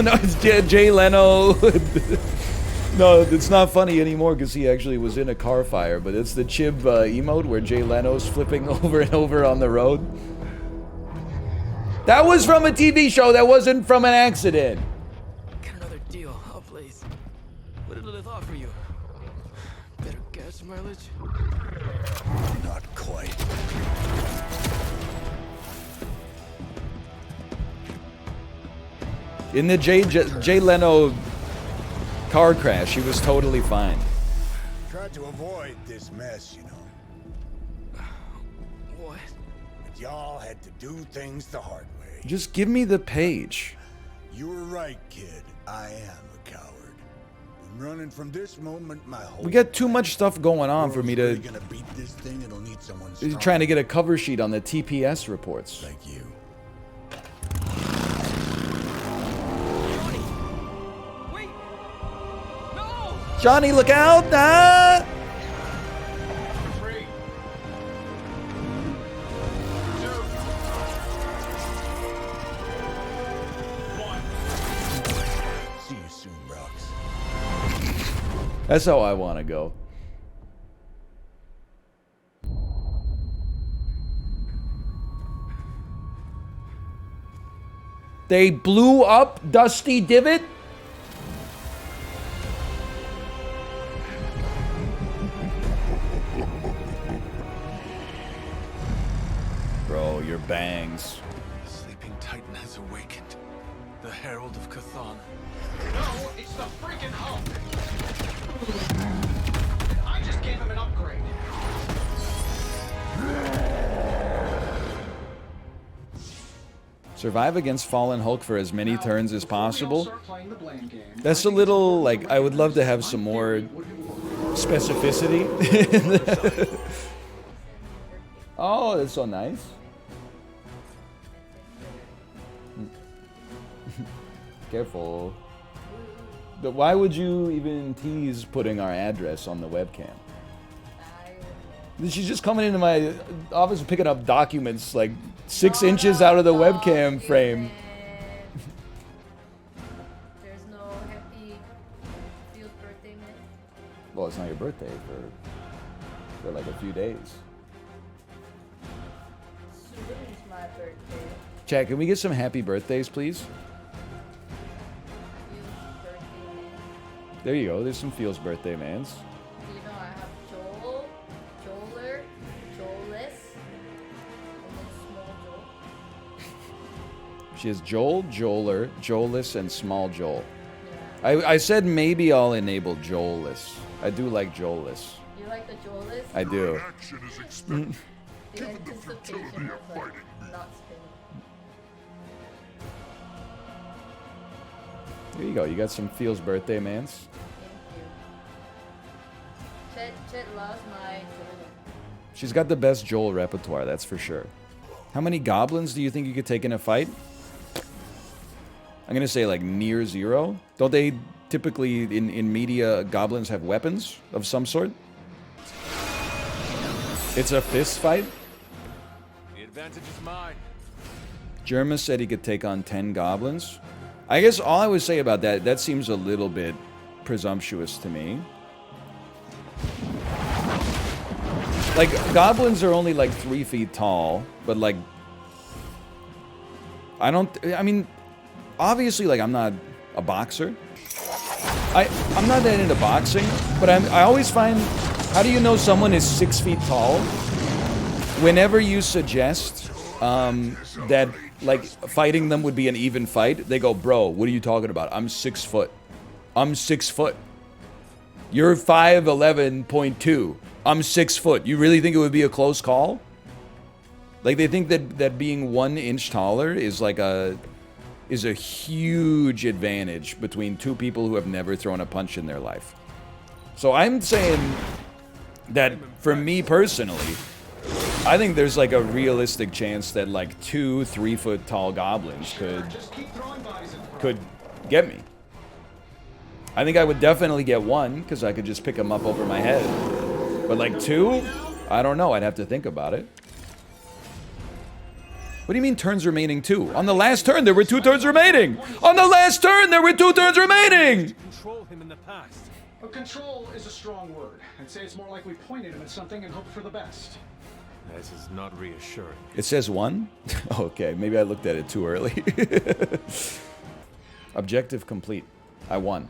No, it's Jay Leno. No, it's not funny anymore because he actually was in a car fire, but it's the Chib emote where Jay Leno's flipping over and over on the road. That was from a TV show. That wasn't from an accident. Get another deal, oh please. What did Lilith offer you? Better gas mileage? Not quite. In the Jay Leno car crash, he was totally fine. Tried to avoid this mess, you know. What? But y'all had to do things the hard way. Just give me the page. You were right, kid. I am a coward. Been running from this moment my whole We got too much stuff going on for me to... gonna beat this thing, it'll need someone He's trying to get a cover sheet on the TPS reports. like you. Wait! No! Johnny, look out! Ah! Three. 2. 1. See you soon, Brox. That's how I want to go. They blew up Dusty Divot? Bro, your bangs. Sleeping Titan has awakened. The Herald of Cthon. No, it's the freaking Hulk. I just gave him an upgrade. Survive against Fallen Hulk for as many turns as possible. Start playing the blame game. That's a little, like, I would love to have some more specificity. Oh, that's so nice. Careful. But why would you even tease putting our address on the webcam? She's just coming into my office and picking up documents like 6 inches out of the webcam frame. There's no happy field birthday, man. Well, it's not your birthday for like a few days. Soon is my birthday. Chat, can we get some happy birthdays, please? There you go. There's some Feels birthday mans. Do you know I have Joel, Joeler, Joeless, and then Small Joel? She has Joel, Joeler, Joeless, and Small Joel. I said maybe I'll enable Joelless. I do like Joelless. You like the Joeless? I do. Action is expected. The Given the anticipation futility of of like fighting me. not spinning. There you go. You got some Feels birthday mans. Chet loves my Joel. She's got the best Joel repertoire, that's for sure. How many goblins do you think you could take in a fight? I'm gonna say like near 0. Don't they typically in media goblins have weapons of some sort? It's a fist fight? The advantage is mine. Jerma said he could take on 10 goblins. I guess all I would say about that seems a little bit presumptuous to me. Like, goblins are only like 3 feet tall, but like, I mean, obviously, like, I'm not a boxer. I'm not that into boxing, but I always find, how do you know someone is 6 feet tall? Whenever you suggest that, like, fighting them would be an even fight, they go, bro, what are you talking about? I'm 6 foot. I'm 6 foot. You're 5'11.2. I'm 6 foot. You really think it would be a close call? Like, they think that being 1 inch taller is like a huge advantage between two people who have never thrown a punch in their life. So I'm saying that for me personally, I think there's like a realistic chance that like 2 3-foot tall goblins could get me. I think I would definitely get 1 because I could just pick him up over my head. But like 2, I don't know. I'd have to think about it. What do you mean turns remaining 2? On the last turn, there were 2 turns remaining. On the last turn, there were 2 turns remaining. Control him in the past. Well, control is a strong word. I'd say it's more like we pointed him at something and hoped for the best. This is not reassuring. It says 1? Okay, maybe I looked at it too early. Objective complete. I won.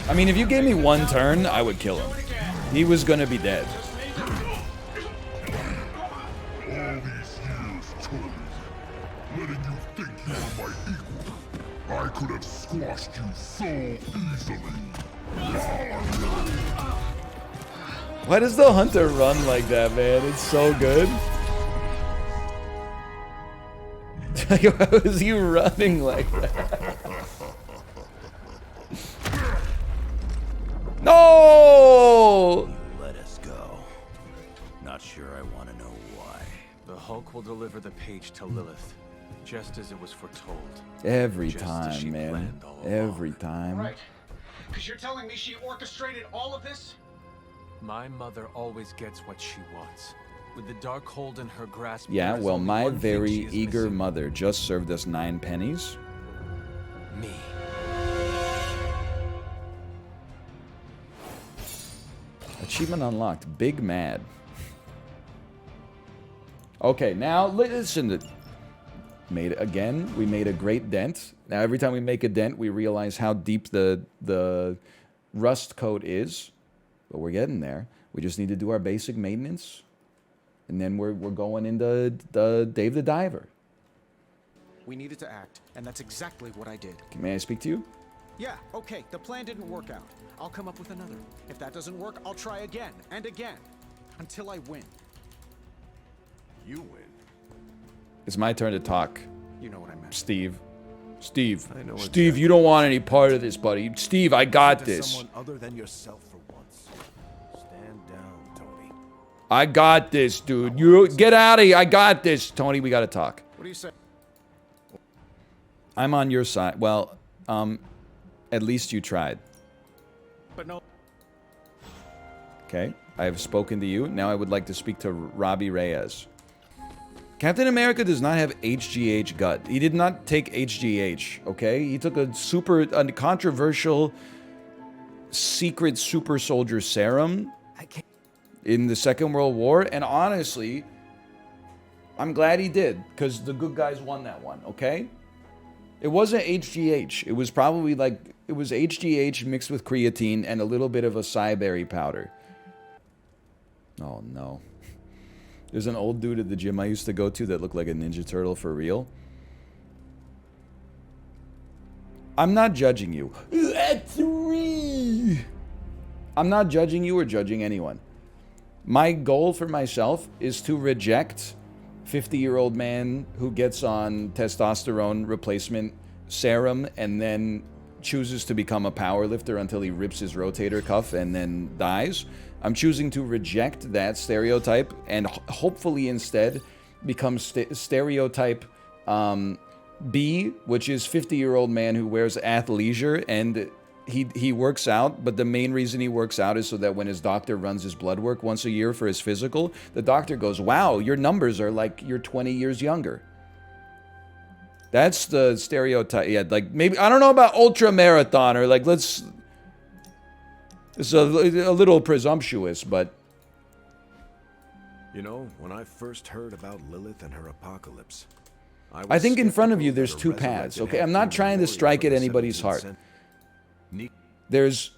I mean, if you gave me 1 turn, I would kill him. He was gonna be dead. All these years, Toby, letting you think you were my equal. I could have squashed you so easily. Why does the hunter run like that, man? It's so good. How is he running like that? No! Let us go. Not sure I want to know why. The Hulk will deliver the page to Lilith, just as it was foretold. Every time, man. Every time. Right. Because you're telling me she orchestrated all of this? My mother always gets what she wants. With the dark hold in her grasp. Yeah, well, my very eager mother just served us 9 pennies. Me. Achievement unlocked. Big Mad. Okay, now listen. We made a great dent. Now every time we make a dent, we realize how deep the rust coat is. But we're getting there. We just need to do our basic maintenance. And then we're going into the Dave the Diver. We needed to act, and that's exactly what I did. May I speak to you? Yeah, okay, the plan didn't work out. I'll come up with another. If that doesn't work, I'll try again and again until I win. You win. It's my turn to talk. You know what I meant. Steve. Steve. I know Steve, you don't want any part of this, buddy. Steve, I got this. Someone other than yourself for once. Stand down, Tony. I got this, dude. You get out of here. I got this. Tony, we got to talk. What do you say? I'm on your side. Well, at least you tried. But no. Okay, I have spoken to you. Now I would like to speak to Robbie Reyes. Captain America does not have HGH gut. He did not take HGH, okay? He took a controversial secret super soldier serum in the Second World War, and honestly, I'm glad he did, because the good guys won that one, okay? It wasn't HGH. It was probably like, it was HGH mixed with creatine and a little bit of acai berry powder. Oh no. There's an old dude at the gym I used to go to that looked like a Ninja Turtle for real. I'm not judging you. I'm not judging you or judging anyone. My goal for myself is to reject 50-year-old man who gets on testosterone replacement serum and then chooses to become a powerlifter until he rips his rotator cuff and then dies. I'm choosing to reject that stereotype and hopefully instead become stereotype B, which is 50-year-old man who wears athleisure and he works out, but the main reason he works out is so that when his doctor runs his blood work once a year for his physical, the doctor goes, wow, your numbers are like you're 20 years younger. That's the stereotype. Yeah, like maybe, I don't know about ultra marathoner. Like it's a little presumptuous, but. You know, when I first heard about Lilith and her apocalypse, I think in front of you there's two paths, okay? I'm not trying to strike at anybody's heart. There's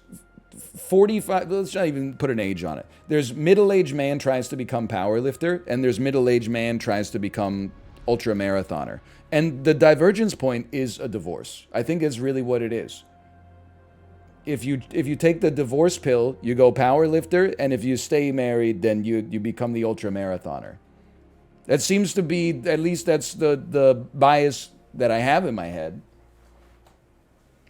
45, let's not even put an age on it. There's middle-aged man tries to become powerlifter, and there's middle-aged man tries to become ultra marathoner. And the divergence point is a divorce. I think it's really what it is. If you take the divorce pill, you go powerlifter, and if you stay married, then you become the ultra marathoner. That seems to be, at least that's the bias that I have in my head.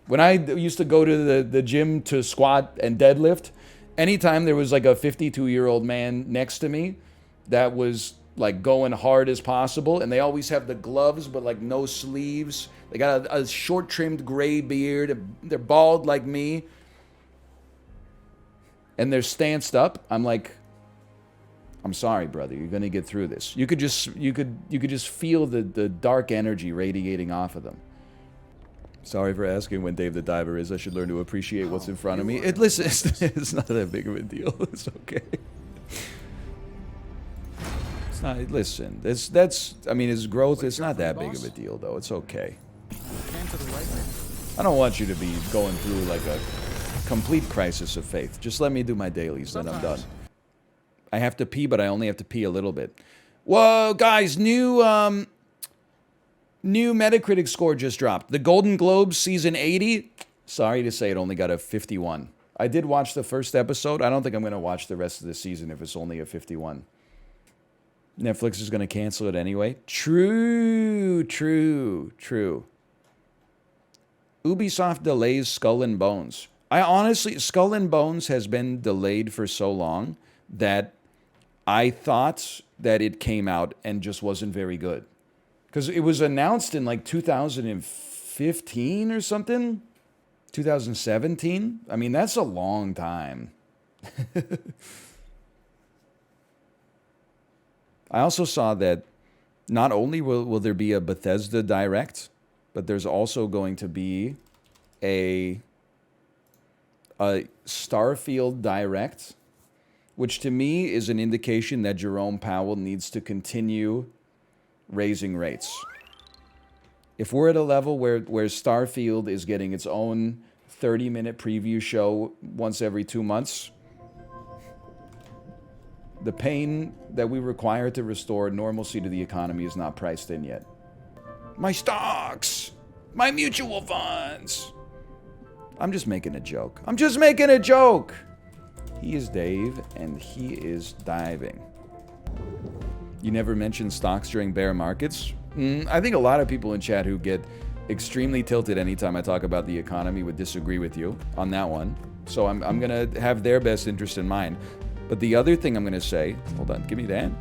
When I used to go to the gym to squat and deadlift, anytime there was like a 52-year-old man next to me that was like going hard as possible, and they always have the gloves but like no sleeves. They got a short trimmed gray beard. They're bald like me. And they're stanced up. I'm like, I'm sorry, brother. You're gonna get through this. You could just feel the dark energy radiating off of them. Sorry for asking when Dave the Diver is. I should learn to appreciate what's in front of me. Listen, it's not that big of a deal. It's okay. It's not. Listen, that's. I mean, his growth. It's not that big of a deal, though. It's okay. I don't want you to be going through like a complete crisis of faith. Just let me do my dailies, then I'm done. I have to pee, but I only have to pee a little bit. Whoa, guys! New Metacritic score just dropped. The Golden Globes season 80. Sorry to say, it only got a 51. I did watch the first episode. I don't think I'm going to watch the rest of the season if it's only a 51. Netflix is going to cancel it anyway. True. Ubisoft delays Skull and Bones. I honestly, Skull and Bones has been delayed for so long that I thought that it came out and just wasn't very good. Because it was announced in like 2015 or something? 2017? I mean, that's a long time. I also saw that not only will there be a Bethesda Direct, but there's also going to be a Starfield Direct, which to me is an indication that Jerome Powell needs to continue raising rates. If we're at a level where Starfield is getting its own 30-minute preview show once every 2 months, the pain that we require to restore normalcy to the economy is not priced in yet. My stocks! My mutual funds! I'm just making a joke. I'm just making a joke! He is Dave, and he is diving. You never mention stocks during bear markets? I think a lot of people in chat who get extremely tilted anytime I talk about the economy would disagree with you on that one. So I'm going to have their best interest in mind. But the other thing I'm going to say, hold on, give me that,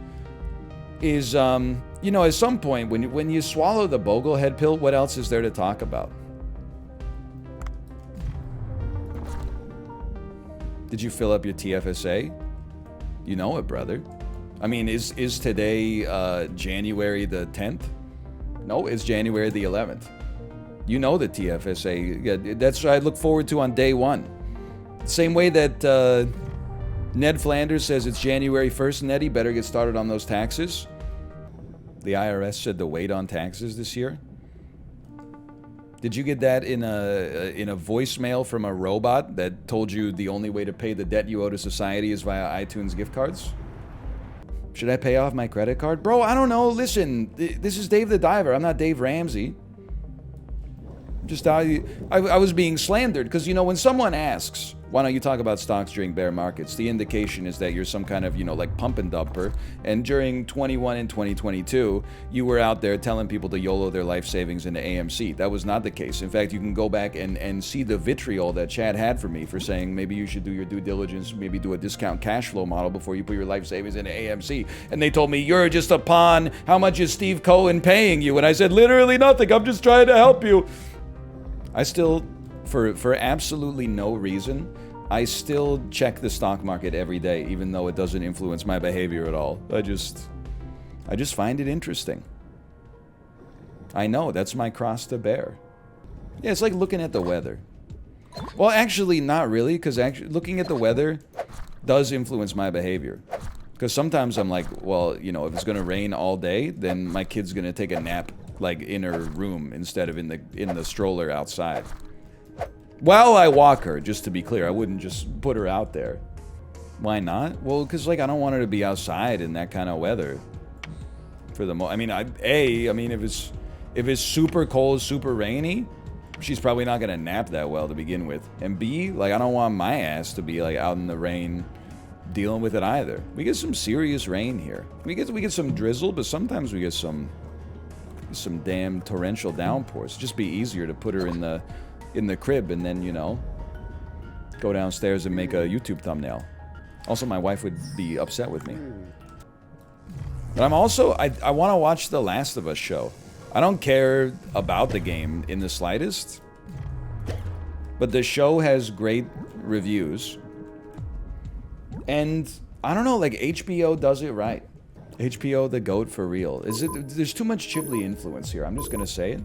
is, you know, at some point, when you swallow the Boglehead pill, what else is there to talk about? Did you fill up your TFSA? You know it, brother. I mean, is today January the 10th? No, it's January the 11th. You know the TFSA. Yeah, that's what I look forward to on day one. Same way that Ned Flanders says it's January 1st, Ned, he better get started on those taxes. The IRS said to wait on taxes this year. Did you get that in a voicemail from a robot that told you the only way to pay the debt you owe to society is via iTunes gift cards? Should I pay off my credit card? Bro, I don't know. Listen, this is Dave the Diver. I'm not Dave Ramsey. Just I was being slandered because, you know, when someone asks, why don't you talk about stocks during bear markets, the indication is that you're some kind of, you know, like pump and dumper. And during 21 and 2022, you were out there telling people to YOLO their life savings into AMC. That was not the case. In fact, you can go back and see the vitriol that Chad had for me for saying maybe you should do your due diligence, maybe do a discount cash flow model before you put your life savings into AMC. And they told me, you're just a pawn. How much is Steve Cohen paying you? And I said, literally nothing. I'm just trying to help you. I still, for absolutely no reason, I still check the stock market every day, even though it doesn't influence my behavior at all. I just find it interesting. I know, that's my cross to bear. Yeah, it's like looking at the weather. Well, actually, not really, because actually looking at the weather does influence my behavior. Because sometimes I'm like, well, you know, if it's going to rain all day, then my kid's going to take a nap, like, in her room instead of in the stroller outside. While I walk her, just to be clear, I wouldn't just put her out there. Why not? Well, because, like, I don't want her to be outside in that kind of weather. For the I mean, if it's super cold, super rainy, she's probably not gonna nap that well to begin with. And B, like, I don't want my ass to be like out in the rain dealing with it either. We get some serious rain here. We get some drizzle, but sometimes we get some damn torrential downpours. It'd just be easier to put her in the crib and then, you know, go downstairs and make a YouTube thumbnail. Also, my wife would be upset with me. But I'm also, I want to watch the Last of Us show. I don't care about the game in the slightest. But the show has great reviews. And, I don't know, like, HBO does it right. HBO, the GOAT for real. There's too much Ghibli influence here, I'm just gonna say it.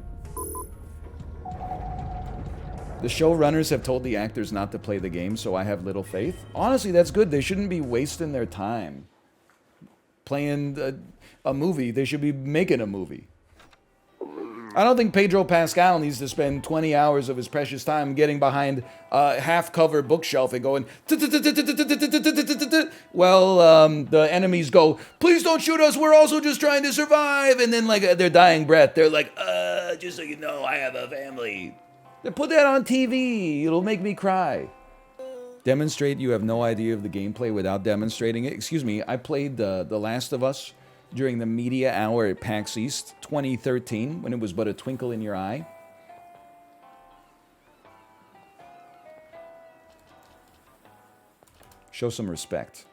The showrunners have told the actors not to play the game, so I have little faith. Honestly, that's good. They shouldn't be wasting their time playing a movie. They should be making a movie. I don't think Pedro Pascal needs to spend 20 hours of his precious time getting behind a half-covered bookshelf and going, well, the enemies go, please don't shoot us, we're also just trying to survive. And then, like, their dying breath, they're like, just so you know, I have a family. Put that on TV. It'll make me cry. Demonstrate you have no idea of the gameplay without demonstrating it. Excuse me, I played The Last of Us during the media hour at PAX East 2013 when it was but a twinkle in your eye. Show some respect.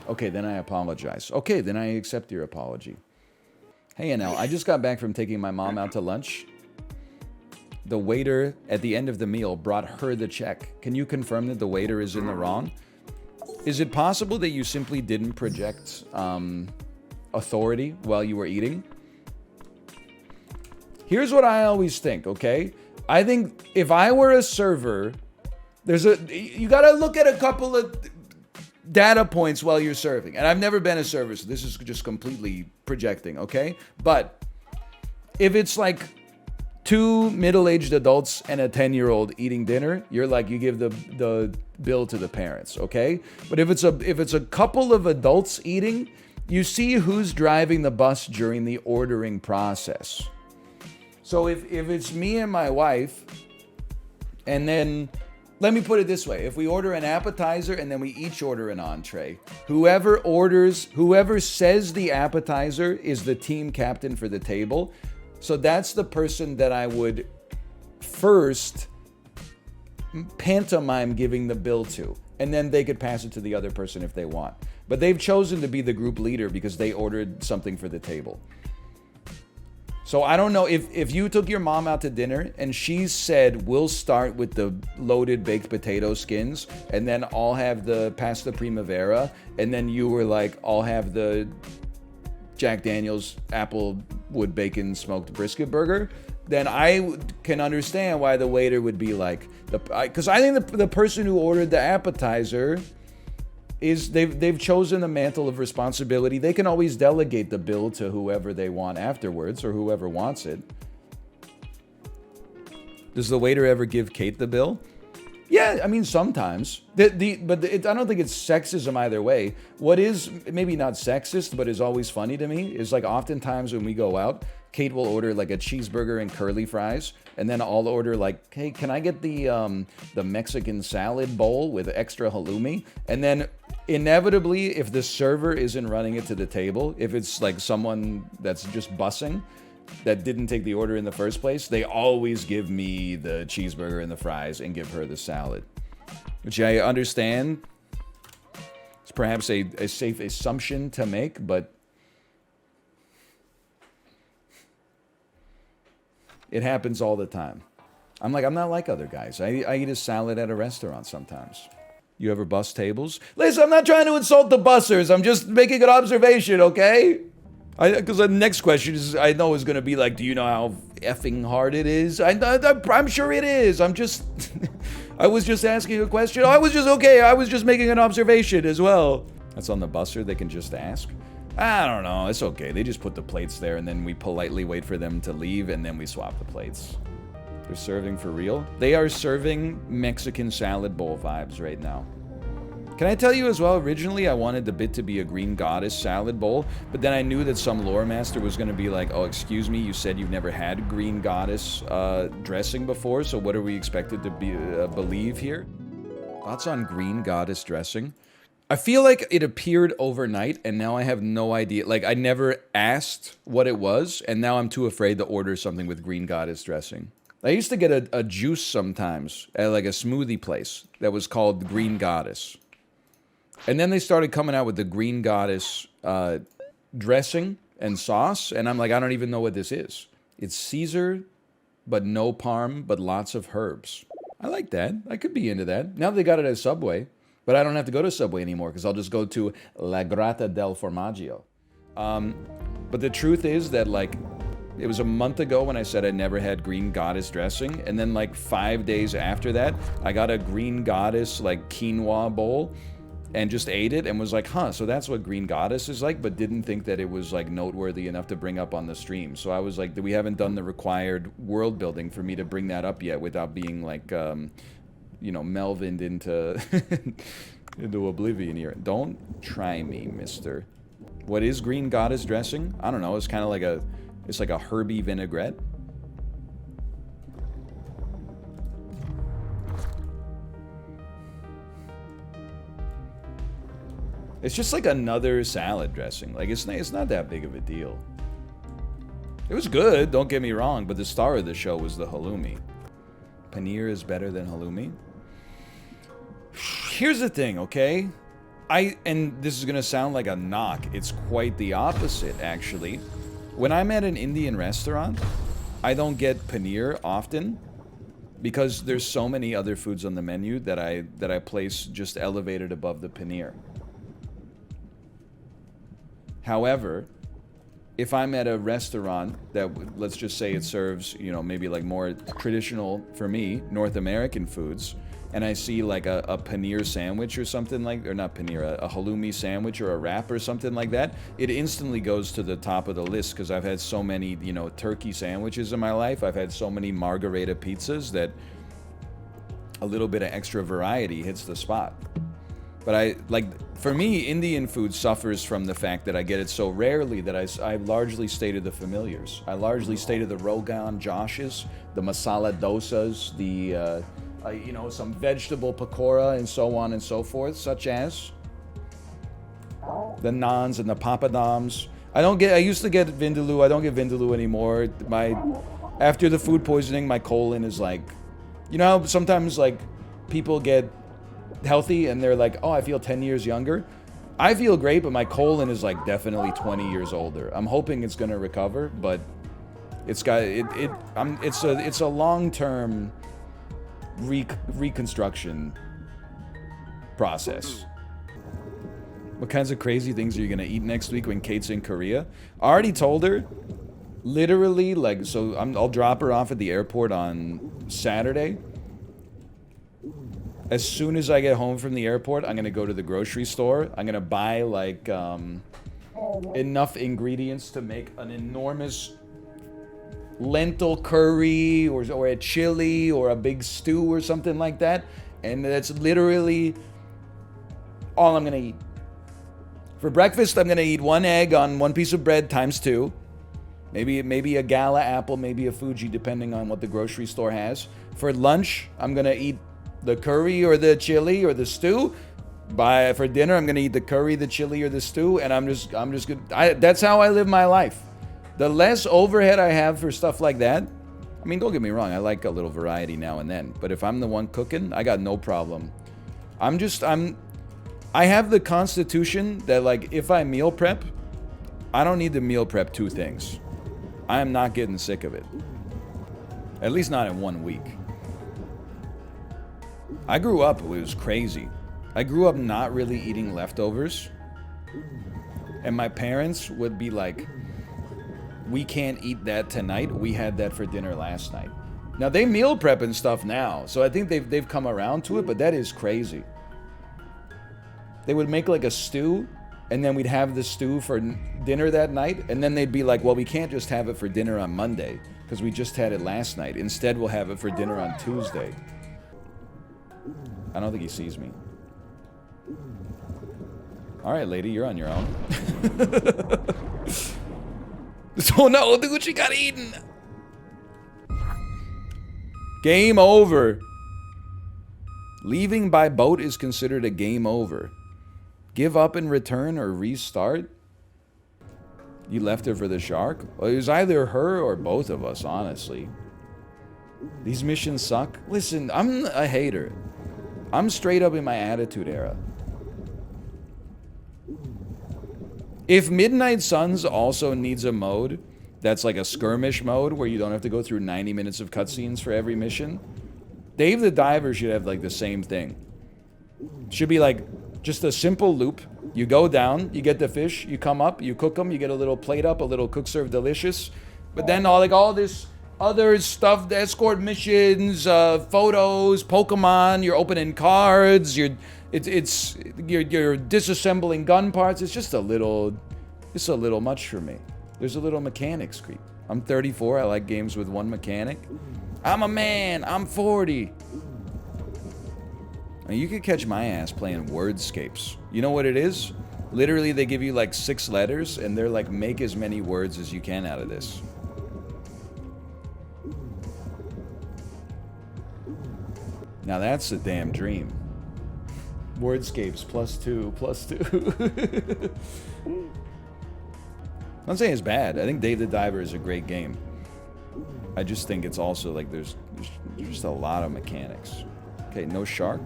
Okay, then I apologize. Okay, then I accept your apology. Hey, Anel, I just got back from taking my mom out to lunch. The waiter at the end of the meal brought her the check. Can you confirm that the waiter is in the wrong? Is it possible that you simply didn't project authority while you were eating? Here's what I always think, okay? I think if I were a server, you gotta look at a couple of data points while you're serving. And I've never been a server, so this is just completely projecting, okay? But if it's like 2 middle-aged adults and a 10-year-old eating dinner, you're like, you give the bill to the parents, okay? But if it's a couple of adults eating, you see who's driving the bus during the ordering process. So if it's me and my wife, and then let me put it this way. If we order an appetizer and then we each order an entree, whoever says the appetizer is the team captain for the table. So that's the person that I would first pantomime giving the bill to. And then they could pass it to the other person if they want. But they've chosen to be the group leader because they ordered something for the table. So I don't know if you took your mom out to dinner and she said, we'll start with the loaded baked potato skins and then I'll have the pasta primavera. And then you were like, I'll have the Jack Daniel's applewood bacon smoked brisket burger. Then I can understand why the waiter would be like, because I think the person who ordered the appetizer is they've chosen the mantle of responsibility. They can always delegate the bill to whoever they want afterwards or whoever wants it. Does the waiter ever give Kate the bill? Yeah, I mean, sometimes. I don't think it's sexism either way. What is maybe not sexist, but is always funny to me is like oftentimes when we go out, Kate will order like a cheeseburger and curly fries, and then I'll order like, hey, can I get the Mexican salad bowl with extra halloumi? And then inevitably, if the server isn't running it to the table, if it's like someone that's just bussing, that didn't take the order in the first place, they always give me the cheeseburger and the fries and give her the salad. Which I understand. It's perhaps a safe assumption to make, but it happens all the time. I'm not like other guys. I eat a salad at a restaurant sometimes. You ever bus tables? Listen, I'm not trying to insult the bussers. I'm just making an observation, okay? Because the next question is, I know is going to be like, do you know how effing hard it is? I'm sure it is. I'm just, I was just asking a question. I was just, okay, I was just making an observation as well. That's on the busser, they can just ask. I don't know, it's okay. They just put the plates there and then we politely wait for them to leave and then we swap the plates. They're serving for real? They are serving Mexican salad bowl vibes right now. Can I tell you as well, originally I wanted the bit to be a green goddess salad bowl, but then I knew that some lore master was going to be like, oh, excuse me, you said you've never had green goddess dressing before, so what are we expected to believe here? Thoughts on green goddess dressing? I feel like it appeared overnight, and now I have no idea. Like, I never asked what it was, and now I'm too afraid to order something with green goddess dressing. I used to get a juice sometimes at like a smoothie place that was called Green Goddess. And then they started coming out with the Green Goddess dressing and sauce, and I'm like, I don't even know what this is. It's Caesar, but no parm, but lots of herbs. I like that. I could be into that. Now they got it at Subway, but I don't have to go to Subway anymore because I'll just go to La Grata del Formaggio. But the truth is that, like, it was a month ago when I said I never had Green Goddess dressing, and then like 5 days after that, I got a Green Goddess like quinoa bowl and just ate it and was like, huh, so that's what Green Goddess is like, but didn't think that it was like noteworthy enough to bring up on the stream. So I was like, we haven't done the required world building for me to bring that up yet without being like, you know, melvined into into oblivion here. Don't try me, mister. What is Green Goddess dressing? I don't know. It's kind of like it's like a herby vinaigrette. It's just like another salad dressing. Like, it's not that big of a deal. It was good, don't get me wrong, but the star of the show was the halloumi. Paneer is better than halloumi? Here's the thing, okay? And this is gonna sound like a knock. It's quite the opposite, actually. When I'm at an Indian restaurant, I don't get paneer often because there's so many other foods on the menu that I place just elevated above the paneer. However, if I'm at a restaurant that, let's just say it serves, you know, maybe like more traditional, for me, North American foods, and I see like a paneer sandwich or something like, or not paneer, a halloumi sandwich or a wrap or something like that, it instantly goes to the top of the list because I've had so many, you know, turkey sandwiches in my life. I've had so many margarita pizzas that a little bit of extra variety hits the spot. But for me, Indian food suffers from the fact that I get it so rarely that I largely stay to the familiars. I largely stay to the Rogan Joshes, the masala dosas, the, you know, some vegetable pakora and so on and so forth, such as the naans and the papadums. I used to get vindaloo. I don't get vindaloo anymore. After the food poisoning, my colon is like, you know how sometimes like people get healthy and they're like, oh, I feel 10 years younger. I feel great, but my colon is like definitely 20 years older. I'm hoping it's gonna recover, but it's a long-term reconstruction process. What kinds of crazy things are you gonna eat next week when Kate's in Korea? I already told her, literally, like, so I'll drop her off at the airport on Saturday. As soon as I get home from the airport, I'm gonna go to the grocery store. I'm gonna buy like enough ingredients to make an enormous lentil curry or a chili or a big stew or something like that. And that's literally all I'm gonna eat. For breakfast, I'm gonna eat 1 egg on 1 piece of bread times 2. Maybe a gala apple, maybe a Fuji, depending on what the grocery store has. For lunch, I'm gonna eat the curry or the chili or the stew. For dinner, I'm gonna eat the curry, the chili, or the stew, and I'm just gonna. That's how I live my life. The less overhead I have for stuff like that. I mean, don't get me wrong. I like a little variety now and then, but if I'm the one cooking, I got no problem. I have the constitution that, like, if I meal prep, I don't need to meal prep 2 things. I am not getting sick of it. At least not in 1 week. I grew up, it was crazy. I grew up not really eating leftovers. And my parents would be like, we can't eat that tonight. We had that for dinner last night. Now, they meal prep and stuff now, so I think they've come around to it, but that is crazy. They would make like a stew, and then we'd have the stew for dinner that night, and then they'd be like, well, we can't just have it for dinner on Monday, because we just had it last night. Instead, we'll have it for dinner on Tuesday. I don't think he sees me. All right, lady, you're on your own. Oh no, dude, she got eaten. Game over. Leaving by boat is considered a game over. Give up and return or restart? You left her for the shark? Well, it was either her or both of us, honestly. These missions suck. Listen, I'm a hater. I'm straight up in my attitude era. If Midnight Suns also needs a mode that's like a skirmish mode where you don't have to go through 90 minutes of cutscenes for every mission, Dave the Diver should have like the same thing. Should be like just a simple loop. You go down, you get the fish, you come up, you cook them, you get a little plate up, a little cook serve delicious. But then all this other stuff, the escort missions, photos, Pokemon, you're opening cards, you're disassembling gun parts. It's just a little much for me. There's a little mechanics creep. I'm 34, I like games with one mechanic. I'm a man, I'm 40. I mean, you could catch my ass playing wordscapes. You know what it is? Literally, they give you like 6 letters, and they're like, make as many words as you can out of this. Now that's a damn dream. Wordscapes +2, +2. I'm not saying it's bad. I think Dave the Diver is a great game. I just think it's also like there's just a lot of mechanics. Okay, no shark.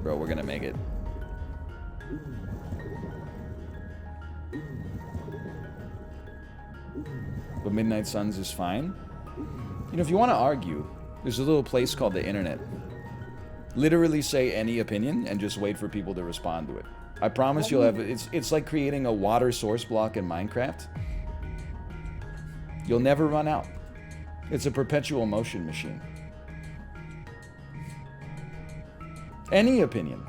Bro, we're gonna make it. But Midnight Suns is fine. You know, if you want to argue, there's a little place called the internet. Literally say any opinion and just wait for people to respond to it. I promise you'll have... It's like creating a water source block in Minecraft. You'll never run out. It's a perpetual motion machine. Any opinion.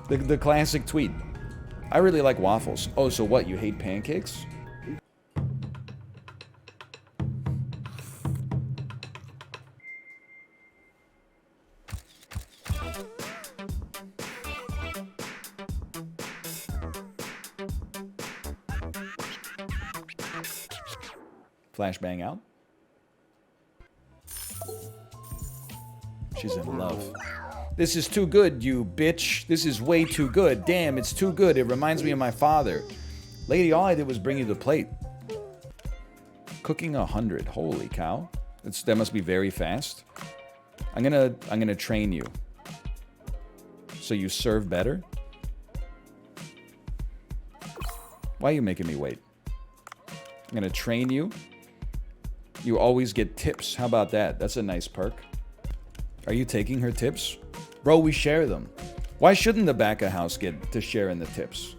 The classic tweet. I really like waffles. Oh, so what? You hate pancakes? Flashbang out. She's in love. This is too good, you bitch. This is way too good. Damn, it's too good. It reminds me of my father. Lady, all I did was bring you the plate. Cooking 100. Holy cow. That must be very fast. I'm gonna train you. So you serve better? Why are you making me wait? I'm gonna train you. You always get tips. How about that? That's a nice perk. Are you taking her tips? Bro, we share them. Why shouldn't the back of house get to share in the tips?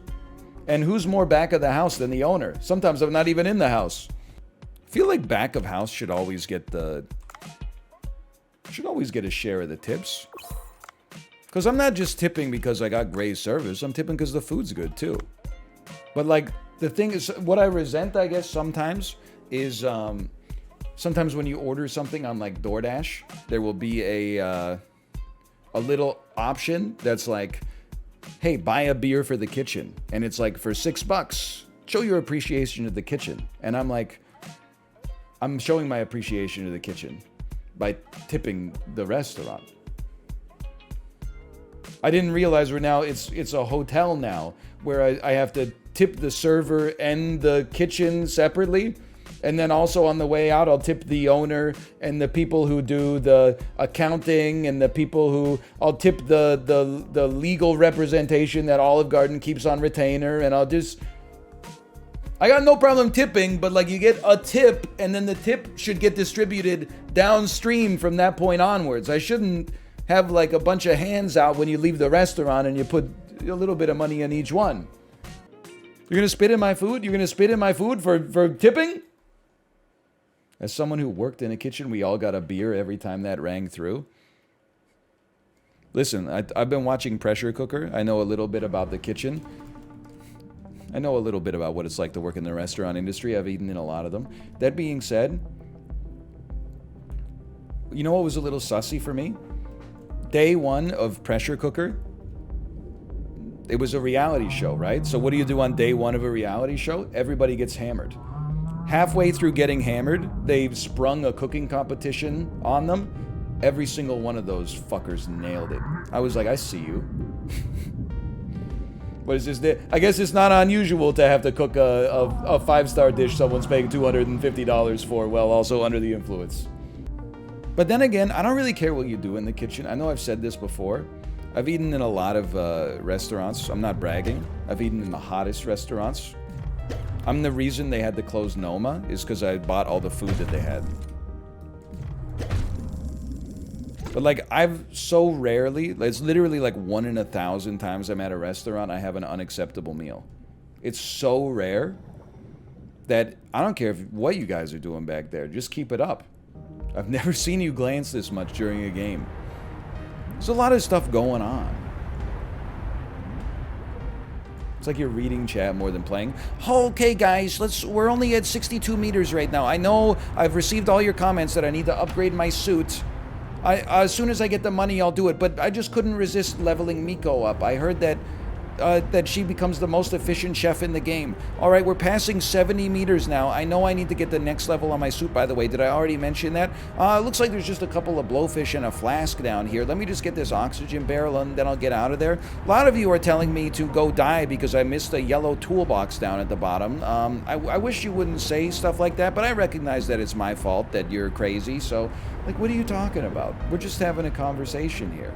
And who's more back of the house than the owner? Sometimes I'm not even in the house. I feel like back of house should always get a share of the tips. Because I'm not just tipping because I got great service. I'm tipping because the food's good too. But like, the thing is, what I resent, I guess, sometimes is sometimes when you order something on like DoorDash, there will be a little option that's like, hey, buy a beer for the kitchen. And it's like, for $6, show your appreciation to the kitchen. And I'm like, I'm showing my appreciation to the kitchen by tipping the restaurant. I didn't realize it's a hotel now where I have to tip the server and the kitchen separately. And then also on the way out, I'll tip the owner and the people who do the accounting and the people who... I'll tip the legal representation that Olive Garden keeps on retainer. And I got no problem tipping, but like, you get a tip and then the tip should get distributed downstream from that point onwards. I shouldn't have like a bunch of hands out when you leave the restaurant and you put a little bit of money in each one. You're gonna spit in my food? You're gonna spit in my food for tipping? As someone who worked in a kitchen, we all got a beer every time that rang through. Listen, I've been watching Pressure Cooker. I know a little bit about the kitchen. I know a little bit about what it's like to work in the restaurant industry. I've eaten in a lot of them. That being said, you know what was a little sussy for me? Day one of Pressure Cooker, it was a reality show, right? So what do you do on day one of a reality show? Everybody gets hammered. Halfway through getting hammered, they've sprung a cooking competition on them. Every single one of those fuckers nailed it. I was like, I see you. What is this? I guess it's not unusual to have to cook a 5-star dish someone's paying $250 for while also under the influence. But then again, I don't really care what you do in the kitchen. I know I've said this before. I've eaten in a lot of restaurants. I'm not bragging. I've eaten in the hottest restaurants. I'm the reason they had to close Noma is because I bought all the food that they had. But like, I've so rarely, it's literally like 1 in 1,000 times I'm at a restaurant, I have an unacceptable meal. It's so rare that I don't care what you guys are doing back there, just keep it up. I've never seen you glance this much during a game. There's a lot of stuff going on. It's like you're reading chat more than playing. Okay, guys, we're only at 62 meters right now. I know I've received all your comments that I need to upgrade my suit. As soon as I get the money, I'll do it. But I just couldn't resist leveling Miko up. I heard that that she becomes the most efficient chef in the game. All right, we're passing 70 meters now. I know I need to get the next level on my suit, by the way. Did I already mention that? Looks like there's just a couple of blowfish and a flask down here. Let me just get this oxygen barrel and then I'll get out of there. A lot of you are telling me to go die because I missed a yellow toolbox down at the bottom. I wish you wouldn't say stuff like that, but I recognize that it's my fault that you're crazy. So, like, what are you talking about? We're just having a conversation here.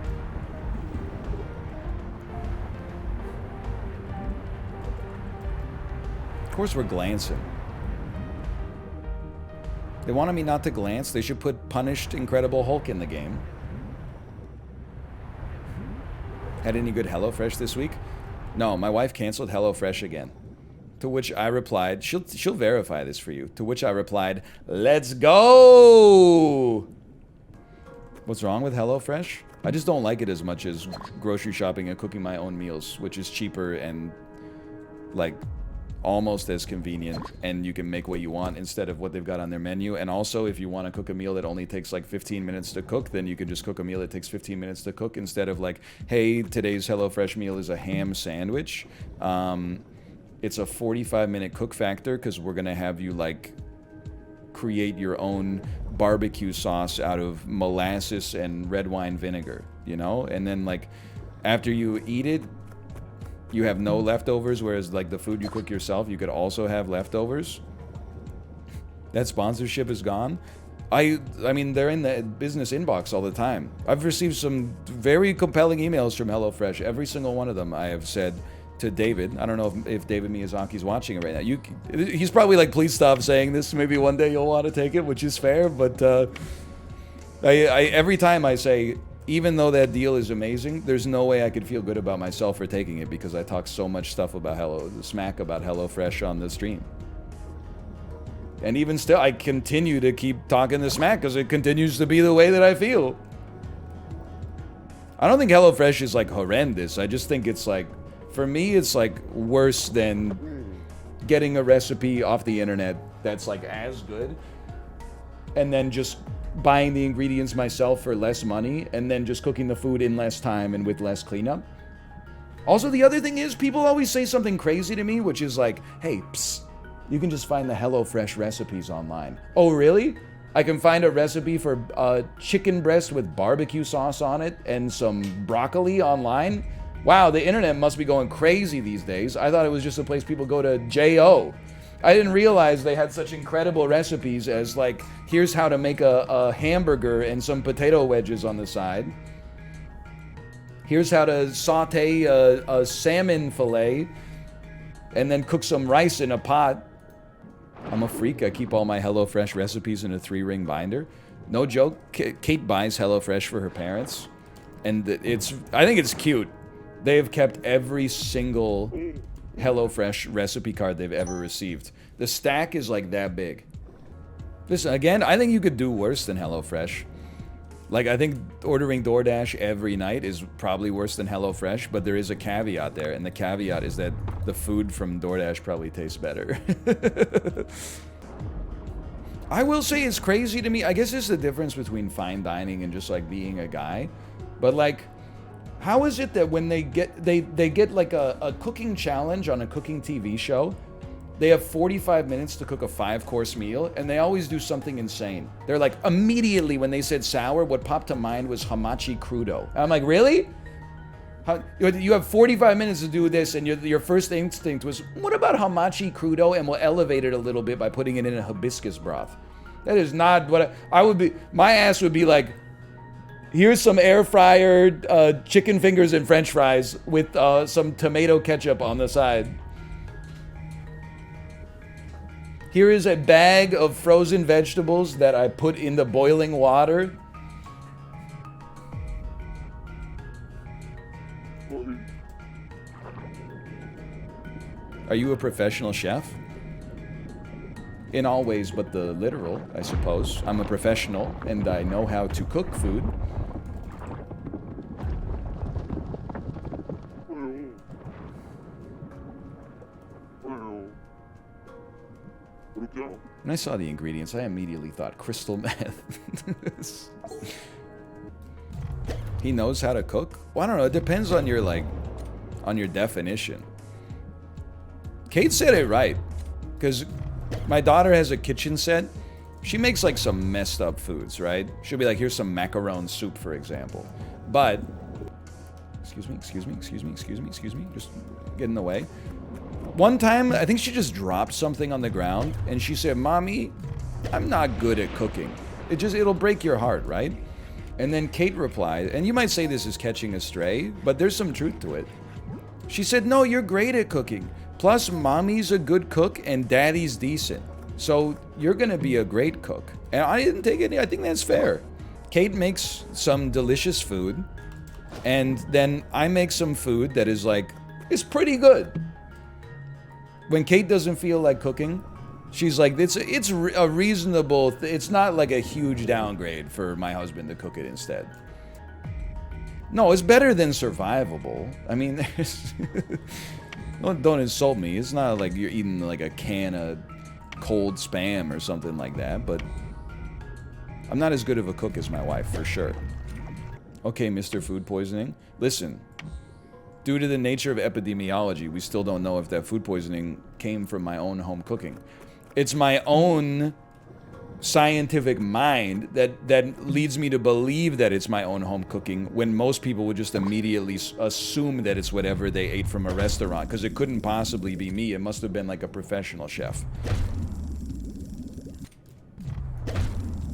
Of course we're glancing. They wanted me not to glance. They should put Punished Incredible Hulk in the game. Had any good HelloFresh this week? No, my wife canceled HelloFresh again. To which I replied, she'll verify this for you. To which I replied, let's go! What's wrong with HelloFresh? I just don't like it as much as grocery shopping and cooking my own meals, which is cheaper and, like, almost as convenient, and you can make what you want instead of what they've got on their menu. And also, if you want to cook a meal that only takes like 15 minutes to cook, then you can just cook a meal that takes 15 minutes to cook instead of like, hey, today's HelloFresh meal is a ham sandwich. It's a 45-minute cook factor because we're going to have you like create your own barbecue sauce out of molasses and red wine vinegar, you know? And then like after you eat it, you have no leftovers, whereas like the food you cook yourself, you could also have leftovers. That sponsorship is gone. I mean, they're in the business inbox all the time. I've received some very compelling emails from HelloFresh. Every single one of them I have said to David. I don't know if David Miyazaki's watching it right now. He's probably like, please stop saying this. Maybe one day you'll want to take it, which is fair. But every time I say, even though that deal is amazing, there's no way I could feel good about myself for taking it because I talk so much stuff about smack about HelloFresh on the stream. And even still, I continue to keep talking the smack because it continues to be the way that I feel. I don't think HelloFresh is like horrendous. I just think it's like, for me, it's like worse than getting a recipe off the internet that's like as good and then just buying the ingredients myself for less money and then just cooking the food in less time and with less cleanup. Also, the other thing is people always say something crazy to me, which is like, hey, psst, you can just find the HelloFresh recipes online. Oh, really? I can find a recipe for chicken breast with barbecue sauce on it and some broccoli online? Wow, the internet must be going crazy these days. I thought it was just a place people go to J.O. I didn't realize they had such incredible recipes as like, here's how to make a hamburger and some potato wedges on the side. Here's how to saute a salmon fillet and then cook some rice in a pot. I'm a freak. I keep all my HelloFresh recipes in a 3-ring binder. No joke. Kate buys HelloFresh for her parents. And I think it's cute. They have kept every single HelloFresh recipe card they've ever received. The stack is like that big. Listen, again, I think you could do worse than HelloFresh. Like, I think ordering DoorDash every night is probably worse than HelloFresh, but there is a caveat there, and the caveat is that the food from DoorDash probably tastes better. I will say it's crazy to me. I guess it's the difference between fine dining and just like being a guy. But like, how is it that when they get like a cooking challenge on a cooking TV show, they have 45 minutes to cook a 5-course meal, and they always do something insane. They're like, immediately when they said sour, what popped to mind was hamachi crudo. And I'm like, really? You have 45 minutes to do this, and your first instinct was, what about hamachi crudo, and we'll elevate it a little bit by putting it in a hibiscus broth. That is not what I would be. My ass would be like, here's some air fryer chicken fingers and french fries with some tomato ketchup on the side. Here is a bag of frozen vegetables that I put in the boiling water. Are you a professional chef? In all ways but the literal, I suppose. I'm a professional and I know how to cook food. When I saw the ingredients, I immediately thought crystal meth. He knows how to cook? Well, I don't know. It depends on your, like, on your definition. Kate said it right. Because my daughter has a kitchen set. She makes, like, some messed up foods, right? She'll be like, here's some macaron soup, for example. But, excuse me, just get in the way. One time, I think she just dropped something on the ground, and she said, Mommy, I'm not good at cooking. It'll break your heart, right? And then Kate replied, and you might say this is catching a stray, but there's some truth to it. She said, no, you're great at cooking. Plus, Mommy's a good cook, and Daddy's decent. So, you're gonna be a great cook. And I didn't take any, I think that's fair. Kate makes some delicious food, and then I make some food that is like, it's pretty good. When Kate doesn't feel like cooking, she's like, it's a reasonable, it's not like a huge downgrade for my husband to cook it instead. No, it's better than survivable. I mean, don't insult me. It's not like you're eating like a can of cold Spam or something like that, but I'm not as good of a cook as my wife, for sure. Okay, Mr. Food Poisoning. Listen. Due to the nature of epidemiology, we still don't know if that food poisoning came from my own home cooking. It's my own scientific mind that leads me to believe that it's my own home cooking when most people would just immediately assume that it's whatever they ate from a restaurant, because it couldn't possibly be me. It must have been like a professional chef.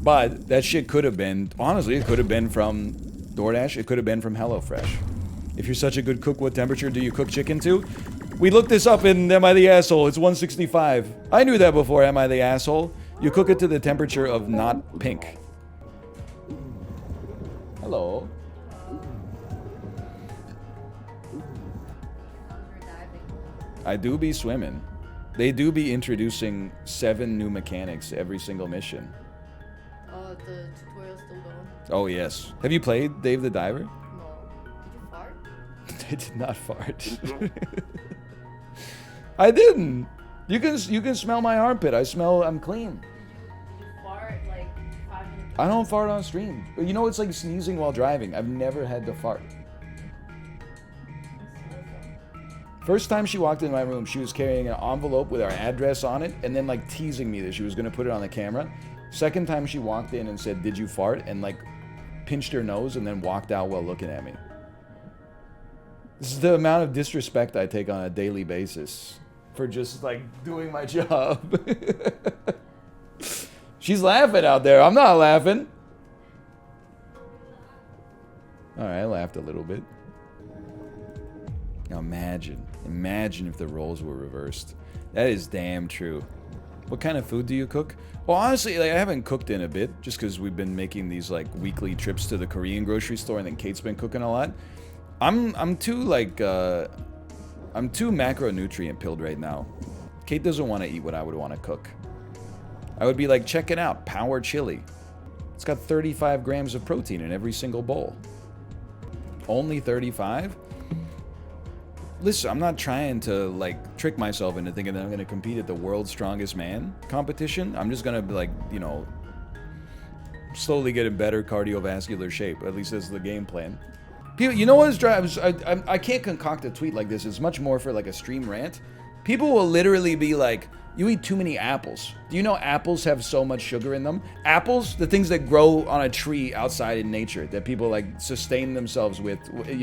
But that shit could have been, honestly, it could have been from DoorDash. It could have been from HelloFresh. If you're such a good cook, what temperature do you cook chicken to? We looked this up in Am I the Asshole? It's 165. I knew that before, Am I the Asshole? You cook it to the temperature of not pink. Hello. I do be swimming. They do be introducing 7 new mechanics every single mission. Oh, the tutorial's still going? Oh, yes. Have you played Dave the Diver? I did not fart. I didn't. You can smell my armpit. I'm clean. You fart like 5 minutes. I don't fart on stream. You know, it's like sneezing while driving. I've never had to fart. First time she walked in my room, she was carrying an envelope with our address on it, and then like teasing me that she was gonna put it on the camera. Second time she walked in and said, "Did you fart?" and like pinched her nose and then walked out while looking at me. This is the amount of disrespect I take on a daily basis for just, like, doing my job. She's laughing out there. I'm not laughing. Alright, I laughed a little bit. Now imagine if the roles were reversed. That is damn true. What kind of food do you cook? Well, honestly, like, I haven't cooked in a bit, just because we've been making these, like, weekly trips to the Korean grocery store, and then Kate's been cooking a lot. I'm too, like, I'm too macronutrient pilled right now. Kate doesn't want to eat what I would want to cook. I would be like, check it out, Power Chili. It's got 35 grams of protein in every single bowl. Only 35? Listen, I'm not trying to like trick myself into thinking that I'm going to compete at the world's strongest man competition. I'm just going to like, you know, slowly get in better cardiovascular shape. At least that's the game plan. People, you know what is drives? I can't concoct a tweet like this. It's much more for like a stream rant. People will literally be like, you eat too many apples. Do you know apples have so much sugar in them? Apples, the things that grow on a tree outside in nature that people like sustain themselves with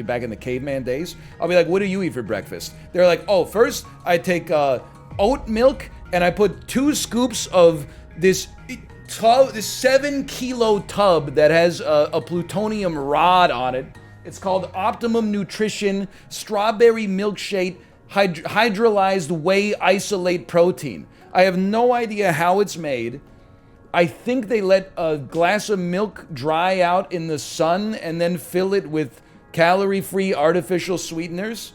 back in the caveman days. I'll be like, what do you eat for breakfast? They're like, oh, first I take oat milk and I put 2 scoops of this 7-kilo tub that has a plutonium rod on it. It's called Optimum Nutrition Strawberry Milkshake Hydrolyzed Whey Isolate Protein. I have no idea how it's made. I think they let a glass of milk dry out in the sun and then fill it with calorie-free artificial sweeteners.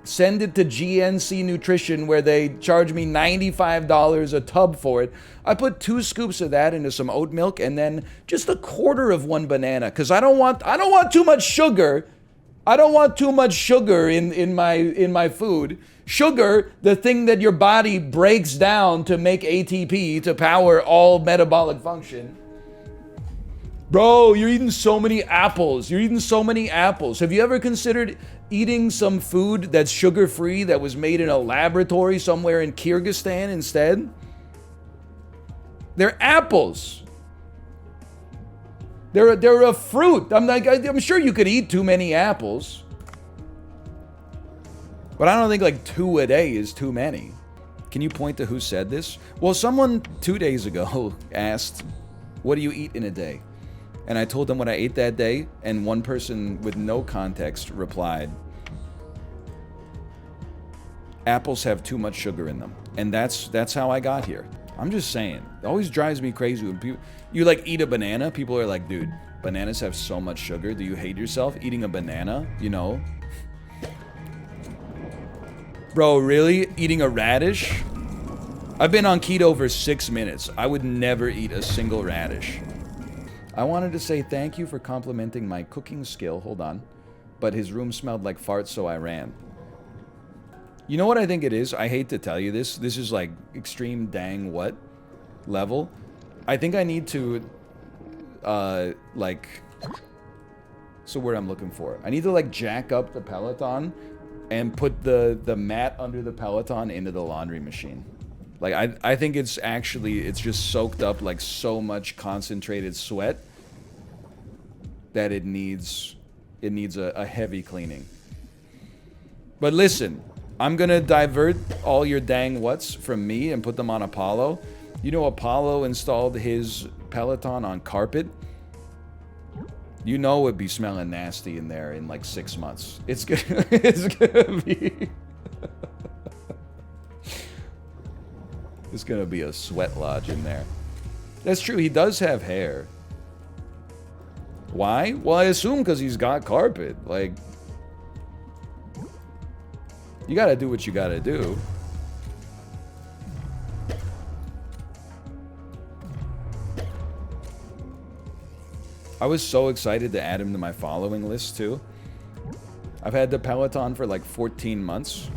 Send it to GNC Nutrition where they charge me $95 a tub for it. I put 2 scoops of that into some oat milk and then just a quarter of 1 banana because I don't want too much sugar. I don't want too much sugar in my food. Sugar, the thing that your body breaks down to make ATP to power all metabolic function. Bro, you're eating so many apples. You're eating so many apples. Have you ever considered eating some food that's sugar-free that was made in a laboratory somewhere in Kyrgyzstan instead? They're apples. They're a fruit. I'm sure you could eat too many apples. But I don't think like 2 a day is too many. Can you point to who said this? Well, someone 2 days ago asked, what do you eat in a day? And I told them what I ate that day, and one person with no context replied, apples have too much sugar in them. And that's how I got here. I'm just saying. It always drives me crazy when people, you like eat a banana, people are like, dude, bananas have so much sugar. Do you hate yourself eating a banana? You know? Bro, really? Eating a radish? I've been on keto for 6 minutes. I would never eat a single radish. I wanted to say thank you for complimenting my cooking skill. Hold on. But his room smelled like farts, so I ran. You know what I think it is? I hate to tell you this. This is like extreme dang what level. I think I need to, like, what's the word I'm looking for? I need to like jack up the Peloton and put the mat under the Peloton into the laundry machine. Like, I think it's actually, it's just soaked up like so much concentrated sweat that it needs a heavy cleaning. But listen, I'm gonna divert all your dang whats from me and put them on Apollo. You know Apollo installed his Peloton on carpet? You know it'd be smelling nasty in there in like 6 months. It's gonna be... It's gonna be a sweat lodge in there. That's true, he does have hair. Why? Well, I assume because he's got carpet. Like, you gotta do what you gotta do. I was so excited to add him to my following list too. I've had the Peloton for like 14 months.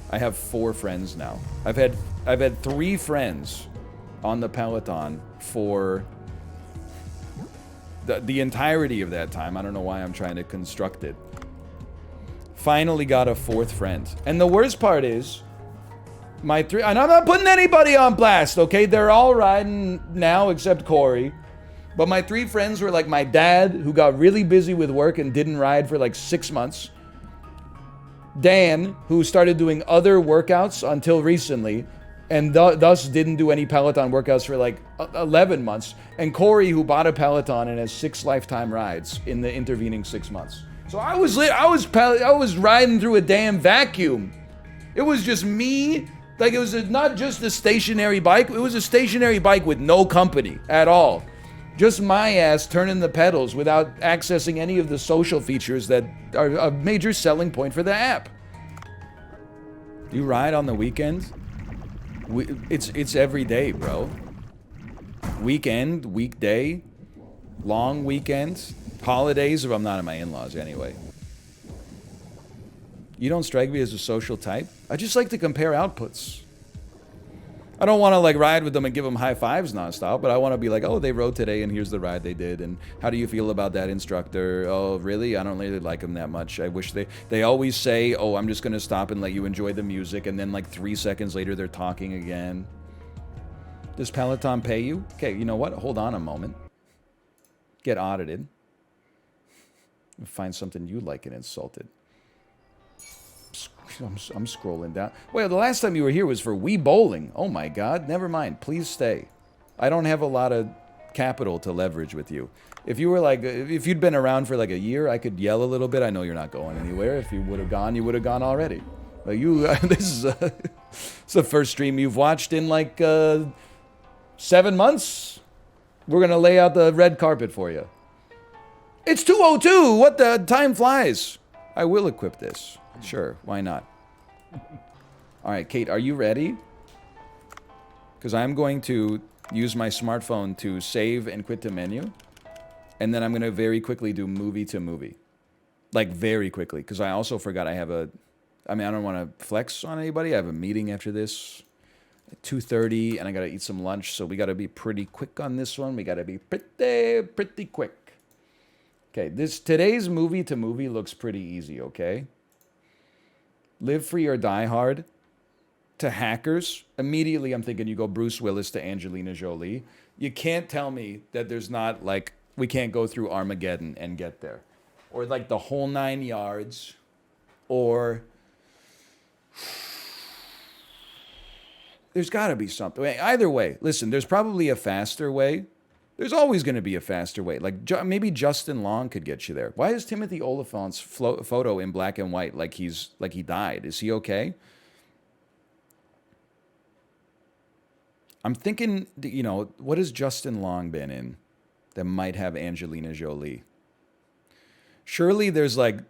I have 4 friends now. I've had 3 friends on the Peloton for the entirety of that time. I don't know why I'm trying to construct it. Finally got a 4th friend. And the worst part is, my 3, and I'm not putting anybody on blast, okay? They're all riding now except Corey. But my 3 friends were like my dad, who got really busy with work and didn't ride for like 6 months. Dan, who started doing other workouts until recently, and thus didn't do any Peloton workouts for like 11 months. And Corey, who bought a Peloton and has 6 lifetime rides in the intervening 6 months. So I was riding through a damn vacuum. It was just me. Like, it was not just a stationary bike. It was a stationary bike with no company at all. Just my ass turning the pedals without accessing any of the social features that are a major selling point for the app. You ride on the weekends? It's every day, bro. Weekend, weekday, long weekends, holidays if I'm not at my in-laws anyway. You don't strike me as a social type? I just like to compare outputs. I don't want to like ride with them and give them high fives nonstop, but I want to be like, oh, they rode today and here's the ride they did. And how do you feel about that instructor? Oh, really? I don't really like him that much. I wish they always say, oh, I'm just going to stop and let you enjoy the music. And then like 3 seconds later, they're talking again. Does Peloton pay you? Okay, you know what? Hold on a moment. Get audited. Find something you like and insulted. I'm scrolling down. Well, the last time you were here was for Wii Bowling. Oh my God. Never mind. Please stay. I don't have a lot of capital to leverage with you. If you were like, if you'd been around for like a year, I could yell a little bit. I know you're not going anywhere. If you would have gone, you would have gone already. But you, this is it's the first stream you've watched in like 7 months. We're going to lay out the red carpet for you. It's 2:02. What the time flies. I will equip this. Sure, why not? All right, Kate, are you ready? Because I'm going to use my smartphone to save and quit the menu. And then I'm going to very quickly do movie to movie. Like, very quickly. Because I also forgot I have a... I mean, I don't want to flex on anybody. I have a meeting after this at 2:30, and I got to eat some lunch. So we got to be pretty quick on this one. We got to be pretty quick. Okay, today's movie to movie looks pretty easy, okay? Live Free or Die Hard to Hackers. Immediately I'm thinking you go Bruce Willis to Angelina Jolie. You can't tell me that there's not, like, we can't go through Armageddon and get there. Or, like, The Whole 9 Yards. Or... There's got to be something. Either way, listen, there's probably a faster way. There's always going to be a faster way. Like, maybe Justin Long could get you there. Why is Timothy Oliphant's photo in black and white like he died? Is he okay? I'm thinking, you know, what has Justin Long been in that might have Angelina Jolie? Surely there's like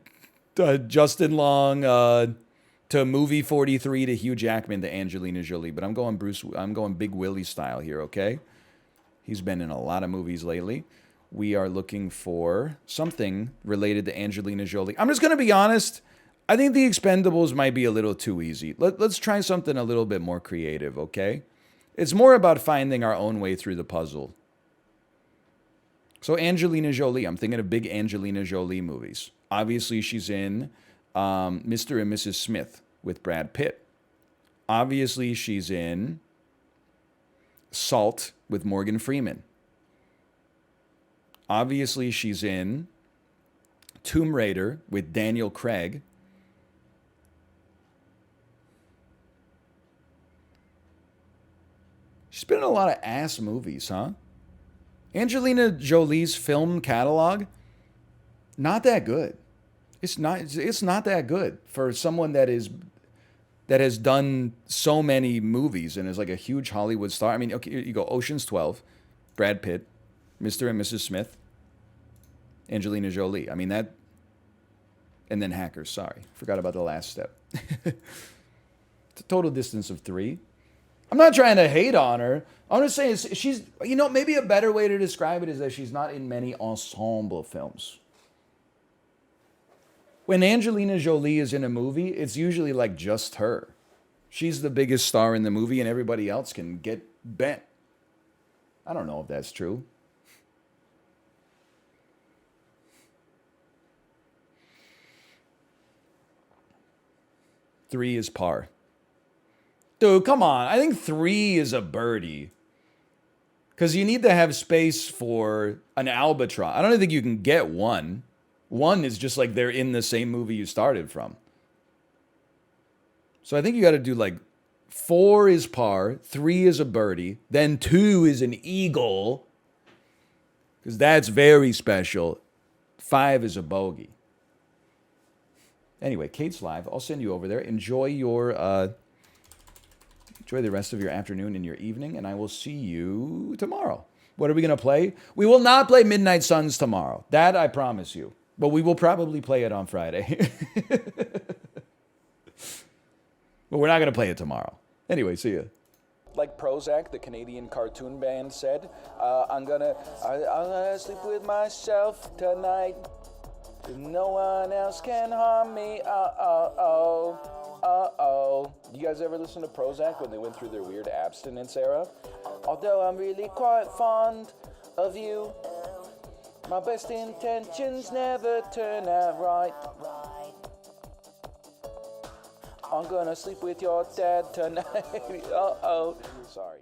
Justin Long to movie 43 to Hugh Jackman to Angelina Jolie, but I'm going Big Willie style here, okay? He's been in a lot of movies lately. We are looking for something related to Angelina Jolie. I'm just going to be honest. I think The Expendables might be a little too easy. Let's try something a little bit more creative, okay? It's more about finding our own way through the puzzle. So Angelina Jolie, I'm thinking of big Angelina Jolie movies. Obviously, she's in Mr. and Mrs. Smith with Brad Pitt. Obviously, she's in Salt with Morgan Freeman. Obviously, she's in Tomb Raider with Daniel Craig. She's been in a lot of ass movies, huh? Angelina Jolie's film catalog, not that good. It's not that good for someone that has done so many movies and is like a huge Hollywood star. I mean, okay, you go Ocean's 12, Brad Pitt, Mr. and Mrs. Smith, Angelina Jolie. I mean, that, and then Hackers, sorry. Forgot about the last step. It's a total distance of 3. I'm not trying to hate on her. I'm just saying she's, you know, maybe a better way to describe it is that she's not in many ensemble films. When Angelina Jolie is in a movie, it's usually like just her. She's the biggest star in the movie and everybody else can get bent. I don't know if that's true. Three is par. Dude, come on. I think 3 is a birdie. Because you need to have space for an albatross. I don't think you can get 1. 1 is just like they're in the same movie you started from. So I think you got to do like 4 is par, 3 is a birdie, then 2 is an eagle, because that's very special. 5 is a bogey. Anyway, Kate's live. I'll send you over there. Enjoy the rest of your afternoon and your evening, and I will see you tomorrow. What are we going to play? We will not play Midnight Suns tomorrow. That I promise you. But we will probably play it on Friday. But we're not going to play it tomorrow. Anyway, see ya. Like Prozac, the Canadian cartoon band, said, I'm gonna sleep with myself tonight. No one else can harm me. You guys ever listen to Prozac when they went through their weird abstinence era? Although I'm really quite fond of you, my best intentions never turn out right. I'm gonna sleep with your dad tonight. Sorry.